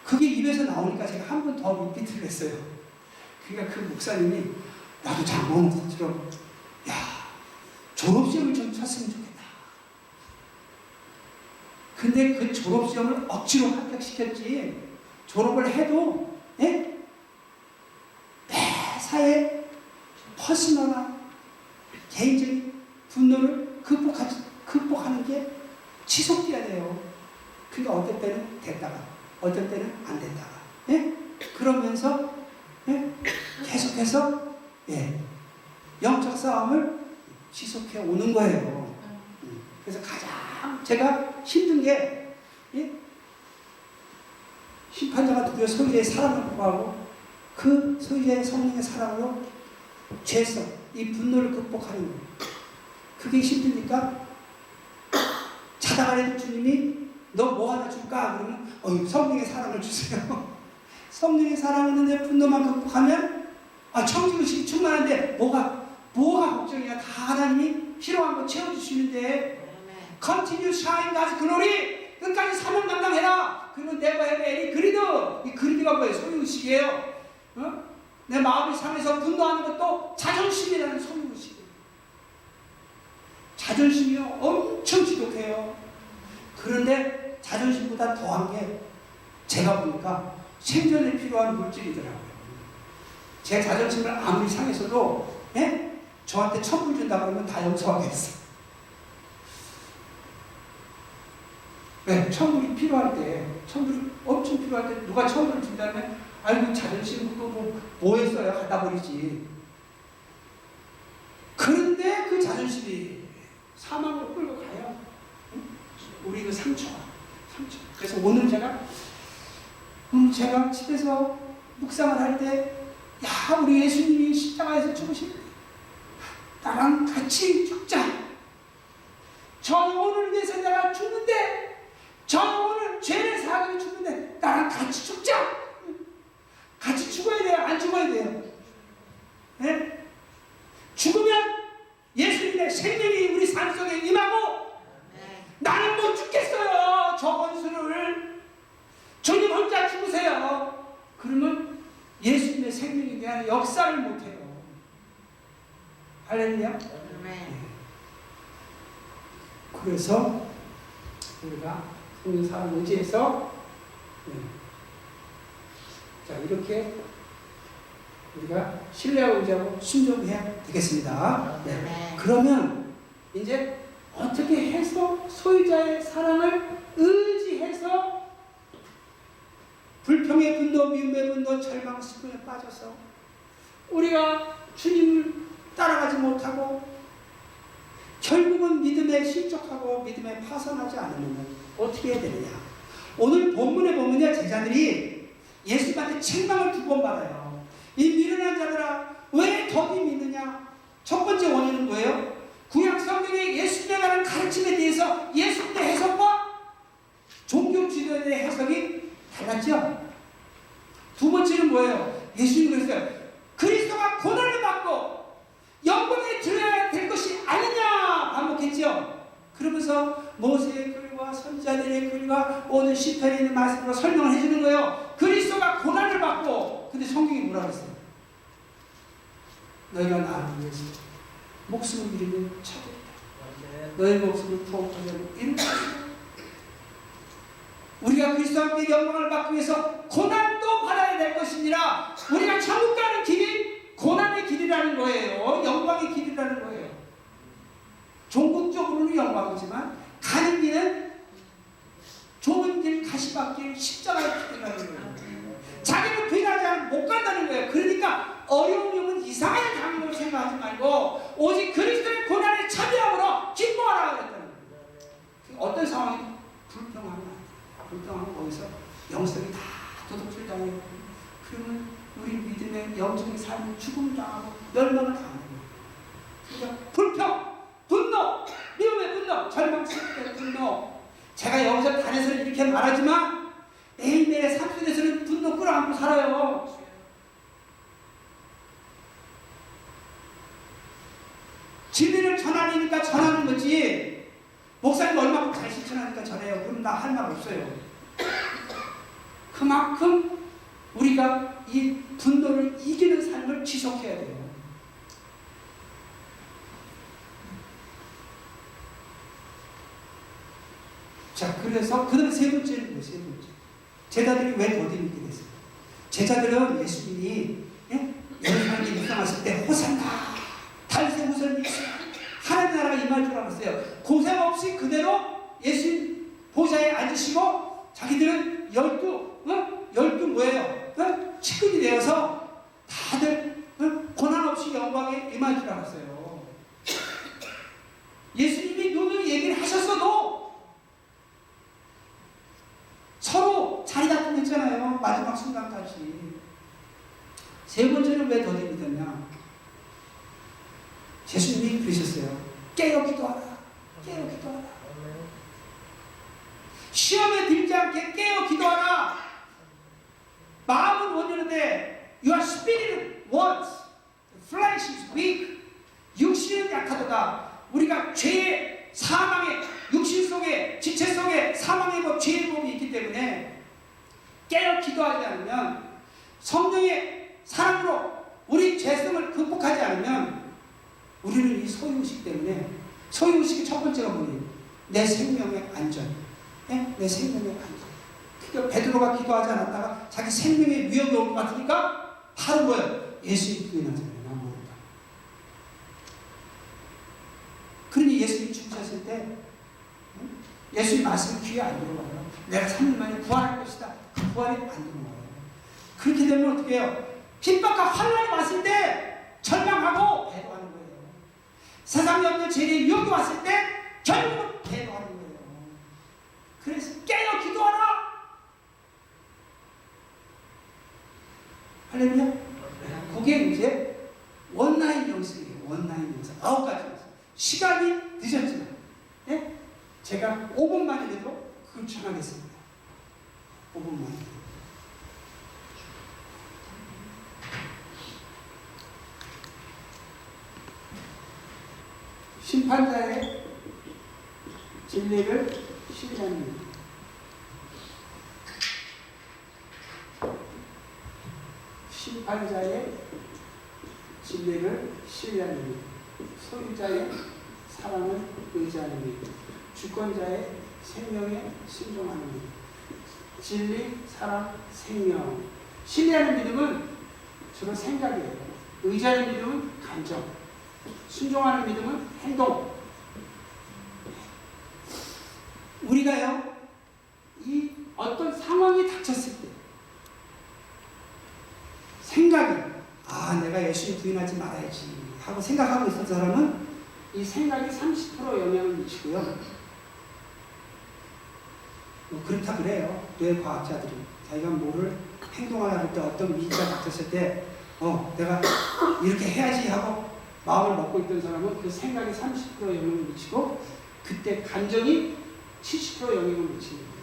그게 입에서 나오니까 제가 한 번 더 리피트를 했어요. 그러니까 그 목사님이 나도 장모 목사처럼 야 졸업시험을 좀 쳤으면 좋겠다. 근데 그 졸업시험을 억지로 합격시켰지 졸업을 해도 예? 매사에 퍼스널한 개인적인 분노를 극복하는 게 지속돼야 돼요. 그러니까 어떨 때는 됐다가 어떨 때는 안 됐다가 예? 그러면서 예? 계속해서 예. 영적 싸움을 지속해 오는 거예요. 그래서 가장 제가 힘든 게 예? 심판자가 드디어 소유자의 사랑을 구하고 그 소유자의 성령의 사랑으로 죄성, 이 분노를 극복하는 거예요. 그게 힘드니까 자다가라도 주님이 너 뭐 하나 줄까? 그러면 성령의 사랑을 주세요. 성령의 사랑을 내 분노만 극복하면 청지의식이 충만한데 뭐가 걱정이야. 다 하나님이 필요한 거 채워주시는데 Continue shine God's glory. 끝까지 사명 감당해라. 그러면 never have any greed. 이 greed가 뭐예요? 소유의식이에요. 내 마음이 상해서 분노하는 것도 자존심이라는 소유의식이에요. 자존심이요 엄청 지독해요. 그런데 자존심보다 더한 게 제가 보니까 생존에 필요한 물질이더라고요. 제 자존심을 아무리 상해서도 저한테 1,000불 준다 그러면 다 용서하겠어. 왜? 1,000불이 필요할 때, 1,000불이 엄청 필요할 때 누가 1,000불 준다면 아이고 자존심 그거 뭐 했어요? 갖다 버리지. 그런데 그 자존심이 사망으로 끌고 가요. 우리 그 상처. 그래서 오늘 제가 집에서 묵상을 할 때, 야, 우리 예수님이 십자가에서 죽으실 때 나랑 같이 죽자. 저 영혼을 위해서 내가 죽는데, 저 영혼을 죄를 사하기 죽는데 나랑 같이 죽자. 같이 죽어야 돼요? 안 죽어야 돼요? 네? 죽으면 예수님의 생명이 우리 삶 속에 임하고 나는 못 죽겠어요. 저 원수를 주님 혼자 죽으세요. 그러면 예수님의 생명에 대한 역사를 못해요. 할렐루야. 그래서 우리가 성령 사랑 의지해서 자 이렇게 우리가 신뢰하고 의지하고 순종해야 되겠습니다. 그러면 이제 어떻게 해서 소유자의 사랑을 의지해서 불평의 분노, 미움의 분노, 절망, 슬픔에 빠져서 우리가 주님을 따라가지 못하고 결국은 믿음에 실족하고 믿음에 파산하지 않으면 어떻게 해야 되느냐. 오늘 본문에 보면요, 제자들이 예수님한테 책망을 2번 받아요. 이 미련한 자들아 왜 더디 믿느냐. 첫 번째 원인은 뭐예요? 구약 성경의 예수님에 관한 가르침에 대해서 예수님의 해석과 종교 지도자의 해석이 달랐죠. 두 번째는 뭐예요? 예수님이 그랬어요. 그리스도가 고난을 받고 영광에 들어야 될 것이 아니냐 반복했죠. 그러면서 모세의 글과 선지자들의 글과 오늘 시편에 있는 말씀으로 설명을 해주는 거예요. 그리스도가 고난을 받고, 근데 성경이 뭐라 그랬어요? 너희가 나를 위해서 목숨을 잃으면 차도리다. 너희 목숨을 구원하려면 이룰 것이다. 우리가 그리스도와 함께 영광을 받기 위해서 고난도 받아야 될 것이니라. 우리가 천국 가는 길이 고난의 길이라는 거예요. 영광의 길이라는 거예요. 종국적으로는 영광이지만 가는 길은 좁은 길, 가시밭길, 십자가의 길이라는 거예요. 자기를 부인하지 않으면 못 간다는 거예요. 그러니까 어려운 영은 이상하게 당한 걸 생각하지 말고 오직 그리스도의 고난에 참여함으로 기뻐하라 그랬다는 거예요. 어떤 상황이 불평하면 불평하면 거기서 영성이 다 도둑질 당하고 그러면 우리 믿음의 영적인 삶은 죽음을 당하고 멸망을 당하는 거예요. 그러니까 불평, 분노, 미움의 분노, 절망, 슬픔의 분노. 제가 여기서 단에서 이렇게 말하지만 매일매일의 삶 속에서는 분노 끌어안고 살아요. 진리를 전하니까 전하는 거지. 목사님 얼마큼 잘 실천하니까 전해요. 그럼 나 할 말 없어요. 그만큼 우리가 이 분노를 이기는 삶을 지속해야 돼요. 자, 그래서 그 다음 세 번째는 뭐예요? 세 번째. 제자들이 왜 더디 믿게 됐어요? 제자들은 예수님이 예루살렘에 입성하실 때 호산나 달세 우선 하나님 나라가 임할 줄 알았어요. 고생 없이 그대로 예수님 보좌에 앉으시고 자기들은 열두 뭐예요? 측근이 되어서 다들 고난 없이 영광에 임할 줄 알았어요. 예수님이 누누이 얘기를 하셨어도 서로 자리 다툼했잖아요. 마지막 순간까지. 세 번째는 왜 더디 믿었냐? 예수님이 그러셨어요. 깨어 기도하라. 깨어 기도하라. 시험에 들지 않게 깨어 기도하라. 마음은 원하는데 your spirit wants. flesh is weak. 육신은 약하도다. 우리가 죄의 사망의 육신 속에 지체 속에 사망의 법, 죄의 법이 있기 때문에 깨어 기도하지 않으면 성령의 사랑으로 우리 죄성을 극복하지 않으면 우리는 이 소유의식 때문에 소유의식의 첫 번째가 뭐예요? 내 생명의 안전. 네? 내 생명의 안전. 그러니까 베드로가 기도하지 않았다가 자기 생명의 위협이 올 것 같으니까 바로 뭐예요? 예수님 부인하잖아요. 난 모른다. 그러니 예수님이 죽으셨을 때 예수님 말씀이 귀에 안 들어와요. 내가 3일 만에 부활할 것이다. 그 부활이 안 들어와요. 그렇게 되면 어떻게 해요? 핍박과 환난이 왔을 때 절망하고 배도하는 거예요. 세상에 없는 죄의 위협이 왔을 때 결국은 배도하는 거예요. 그래서 깨어 기도하라. 할렐루야. 그게 이제 원라인 연습이에요. 원라인 연습. 9가지 연습. 시간이 늦었지만 예? 제가 5분만이라도 그걸 전하겠습니다. 5분만. 심판자의 진리를 신뢰하는 것. 심판자의 진리를 신뢰하는 것. 소유자의 사랑을 의지하는 것. 주권자의 생명에 순종하는 것. 진리, 사랑, 생명. 신뢰하는 믿음은 주로 생각이에요. 의지하는 믿음은 감정. 순종하는 믿음은 행동. 우리가요, 이 어떤 상황이 닥쳤을 때, 생각이, 내가 예수님 부인하지 말아야지 하고 생각하고 있었던 사람은 이 생각이 30% 영향을 미치고요. 그렇다 그래요. 뇌과학자들이. 자기가 뭐를 행동하려고 할 때 어떤 위기가 닥쳤을 때, 내가 이렇게 해야지 하고 마음을 먹고 있던 사람은 그 생각이 30% 영향을 미치고 그때 감정이 70% 영향을 미칩니다.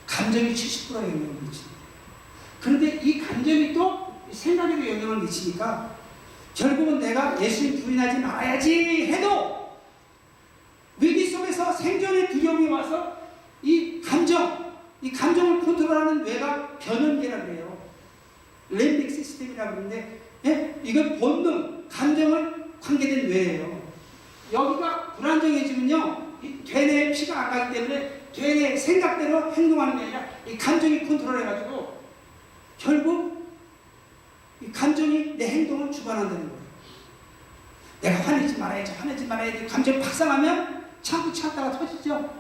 감정이 70% 영향을 미칩니다. 그런데 이 감정이 또 생각에도 영향을 미치니까 결국은 내가 예수님 부인하지 말아야지 해도 위기 속에서 생존의 두려움이 와서 이 감정을 컨트롤하는 뇌가 변형계라고 해요. 렘빅 시스템이라고 하는데 이건 본능, 감정을 관계된 뇌예요. 여기가 불안정해지면요, 이 뇌내에 피가 안 가기 때문에 뇌내 생각대로 행동하는 게 아니라 이 감정이 컨트롤해가지고 결국 이 감정이 내 행동을 주관한다는 거예요. 내가 화내지 말아야지. 감정이 박상하면 참다가 터지죠.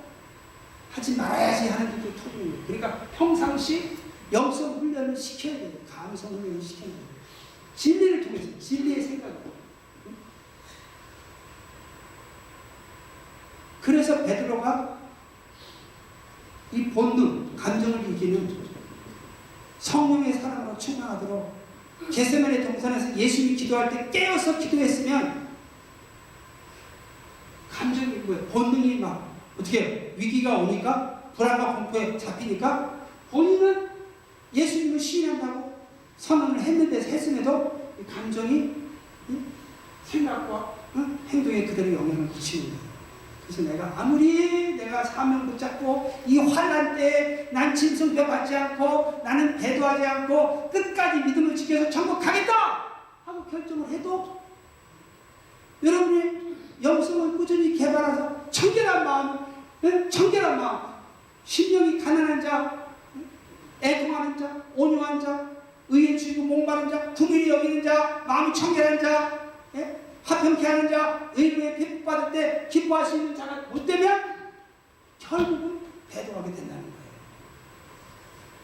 하지 말아야지 하는 것도 터지는 거예요. 그러니까 평상시 영성 훈련을 시켜야 돼요. 감성 훈련을 시켜야 돼요. 진리를 통해서, 진리의 생각으로. 그래서 베드로가 이 본능, 감정을 이기는 성령의 사랑으로 충만하도록 겟세마네 동산에서 예수님이 기도할 때 깨어서 기도했으면 감정이 뭐예요? 본능이 막 어떻게 해요? 위기가 오니까 불안과 공포에 잡히니까 본인은 예수님을 시인한다고 선언을 했음에도 이 감정이 생각과 행동에 그대로 영향을 미치는 거예요. 그래서 내가 아무리 내가 사명 붙잡고 이 환난 때에 난 짐승뼈 받지 않고 나는 배도하지 않고 끝까지 믿음을 지켜서 천국 가겠다 하고 결정을 해도 여러분이 영성을 꾸준히 개발해서 청결한 마음, 심령이 가난한 자, 애통하는 자, 온유한 자, 의에 주이고 목마른 자, 긍휼히 여기는 자, 마음이 청결한 자, 화평케 하는 자, 의로에 핍박받을 때 기뻐할 수 있는 자가 못 되면 결국은 배도하게 된다는 거예요.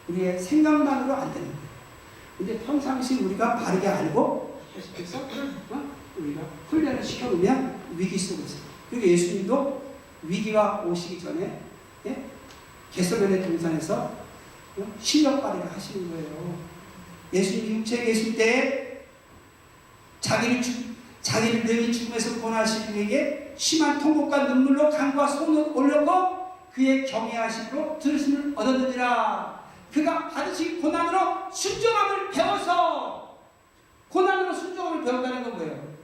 우리의 생각만으로 안 되는 거예요. 근데 평상시 우리가 바르게 알고 계속해서 우리가 훈련을 시켜보면 위기 속에서. 그리고 예수님도 위기가 오시기 전에 겟세마네 동산에서 실력 발휘를 하시는 거예요. 예수님이 육체에 계실 때 자기를 능히 죽음에서 구원하시기 위해 심한 통곡과 눈물로 강과 손을 올렸고 그의 경외하심으로 들으심을 얻었느니라. 그가 받으신 고난으로 순종함을 배워서 고난으로 순종을 배운다는 건 뭐예요?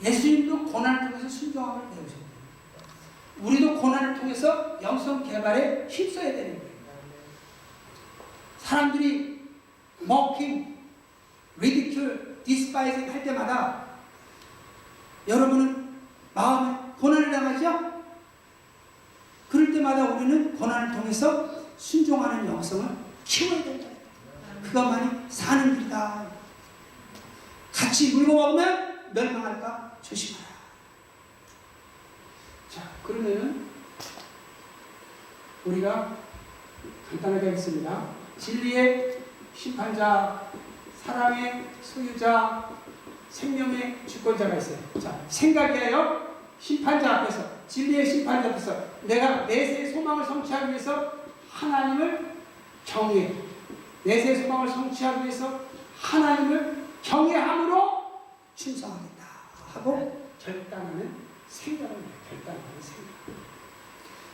예수님도 고난을 통해서 순종함을 배우셨대요. 우리도 고난을 통해서 영성 개발에 힘써야 되는 거예요. 사람들이 mocking, ridicule, despising 할 때마다 여러분은 마음에 고난을 당하죠? 그럴 때마다 우리는 고난을 통해서 순종하는 영성을 키워야 된다. 그것만이 사는 길이다. 같이 물고 먹으면 멸망할까 조심하라. 자, 그러면은 우리가 간단하게 하겠습니다. 진리의 심판자, 사랑의 소유자, 생명의 주권자가 있어요. 자, 생각이에요. 심판자 앞에서, 진리의 심판자 앞에서 내가 내세의 소망을 성취하기 위해서 하나님을 경외, 내세의 소망을 성취하기 위해서 하나님을 경외함으로 충성하겠다 하고 결단하는 생각을 해요. 결단하는 생각.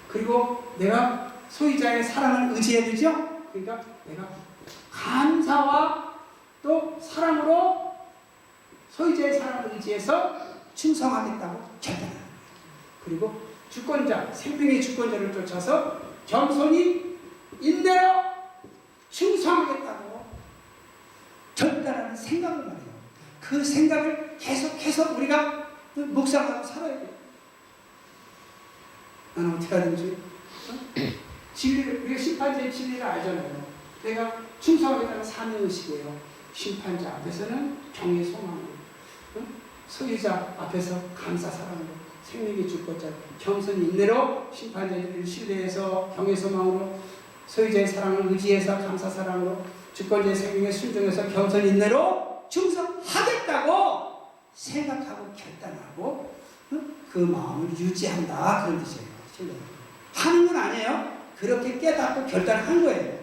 그리고 내가 소유자의 사랑을 의지해야 되죠? 그러니까 내가 감사와 또 사랑으로 소유자의 사랑을 의지해서 충성하겠다고 결단합니다. 그리고 주권자, 생명의 주권자를 쫓아서 겸손히 인내로 충성하겠다고 결단하는 생각을 말해요. 그 생각을 계속해서 우리가 묵상하고 살아야 돼요. 나는 어떻게 하든지 진리를, 우리가 심판자의 진리를 알잖아요. 내가 충성하겠다는 사명의식이에요. 심판자 앞에서는 경외 소망으로, 소유자 앞에서 감사 사랑으로, 생명의 주권자 겸손히 인내로, 심판자를 신뢰해서 경외 소망으로, 소유자의 사랑을 의지해서 감사 사랑으로, 주권자의 생명에 순종해서 겸손히 인내로 충성하겠다고 생각하고 결단하고 그 마음을 유지한다, 그런 뜻이에요. 하는 건 아니에요. 그렇게 깨닫고 결단한 거예요.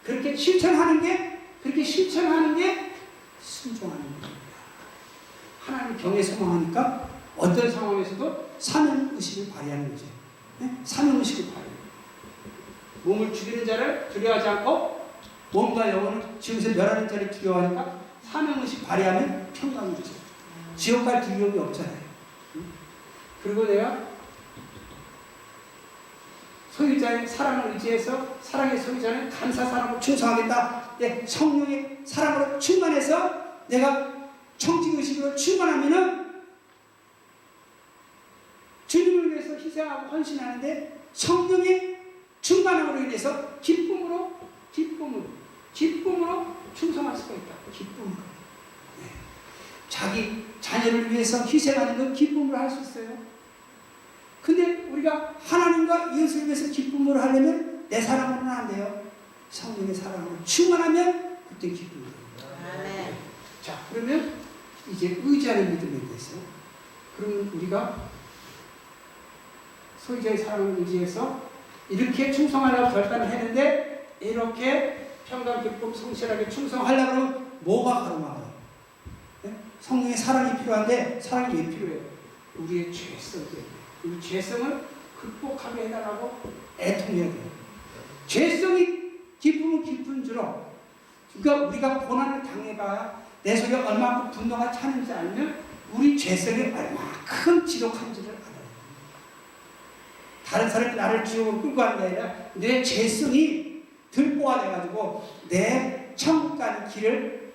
그렇게 실천하는 게 순종하는 겁니다. 하나님 경외 소망하니까 어떤 상황에서도 사명의식을 발휘하는 거죠. 네? 사명의식을 발휘해요. 몸을 죽이는 자를 두려워하지 않고 몸과 영혼을 지옥에서 멸하는 자를 두려워하니까 사명의식 발휘하면 평강이죠. 지옥 갈 두려움이 없잖아요. 그리고 내가 소유자의 사랑을 의지해서 사랑의 소유자는 감사 사랑으로 충성하겠다. 네, 성령의 사랑으로 충만해서 내가 청지의식으로 충만하면은 주님을 위해서 희생하고 헌신하는데 성령의 충만함으로 인해서 기쁨으로 충성할 수가 있다. 기쁨으로. 네. 자기 자녀를 위해서 희생하는 건 기쁨으로 할 수 있어요. 근데 우리가 하나님과 이웃을 위해서 기쁨으로 하려면 내 사랑으로는 안 돼요. 성령의 사랑으로 충만하면 그때 기쁨이 됩니다. 자, 그러면 이제 의지하는 믿음에 대해서, 그러면 우리가 소유자의 사랑을 의지해서 이렇게 충성하려고 결단을 했는데 이렇게 평강, 기쁨, 성실하게 충성하려고 하면 뭐가 가로막아요? 네? 성령의 사랑이 필요한데 사랑이 왜 필요해요? 우리의 죄성이에요. 우리 죄성을 극복하게 해달라고 애통해야 돼요. 죄성이 기쁨은 깊은 줄로, 그러니까 우리가 고난을 당해봐야 내 속에 얼마큼 분노가 차는지 알면 우리 죄성이 얼마큼 지독한지를 알아요. 다른 사람이 나를 지옥으로 끌고 가는 게 아니라 내 죄성이 들보가 돼가지고 내 천국 가는 길을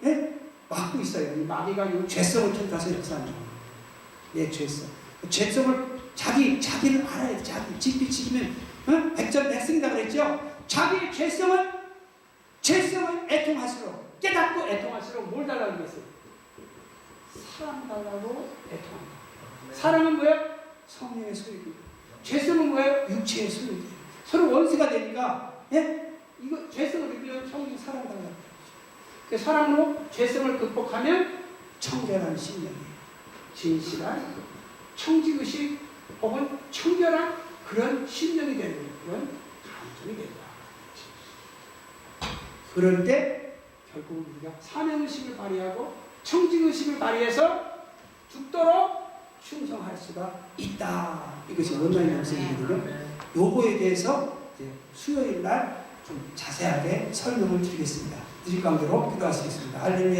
막고 있어요. 마귀가 이 죄성을 통해서 역사하는 거예요. 내 죄성. 죄성을 자기를 알아야 돼. 자기 지키면 백전백승이다 그랬죠. 자기의 죄성을 애통할수록, 깨닫고 애통할수록 뭘 달라고 그랬어요? 사랑 달라고 애통한다. 사랑은 뭐예요? 성령의 소유입니다. 죄성은 뭐예요? 육체의 소유입니다. 서로 원수가 되니까, 이거 죄성을 이기려면 성령 사랑 달라고. 그 사랑으로 죄성을 극복하면 청결한 심령이에요. 진실한 청지의식 혹은 청결한 그런 심령이 되는 그런 감정이 된다. 그럴 때 결국 우리가 사명의식을 발휘하고 청지의식을 발휘해서 죽도록 충성할 수가 있다. 이것이 원만한 영성이거든요. 요거에 대해서 이제 수요일 날 좀 자세하게 설명을 드리겠습니다. 드릴 관계로 기도하시겠습니다. 할렐루야.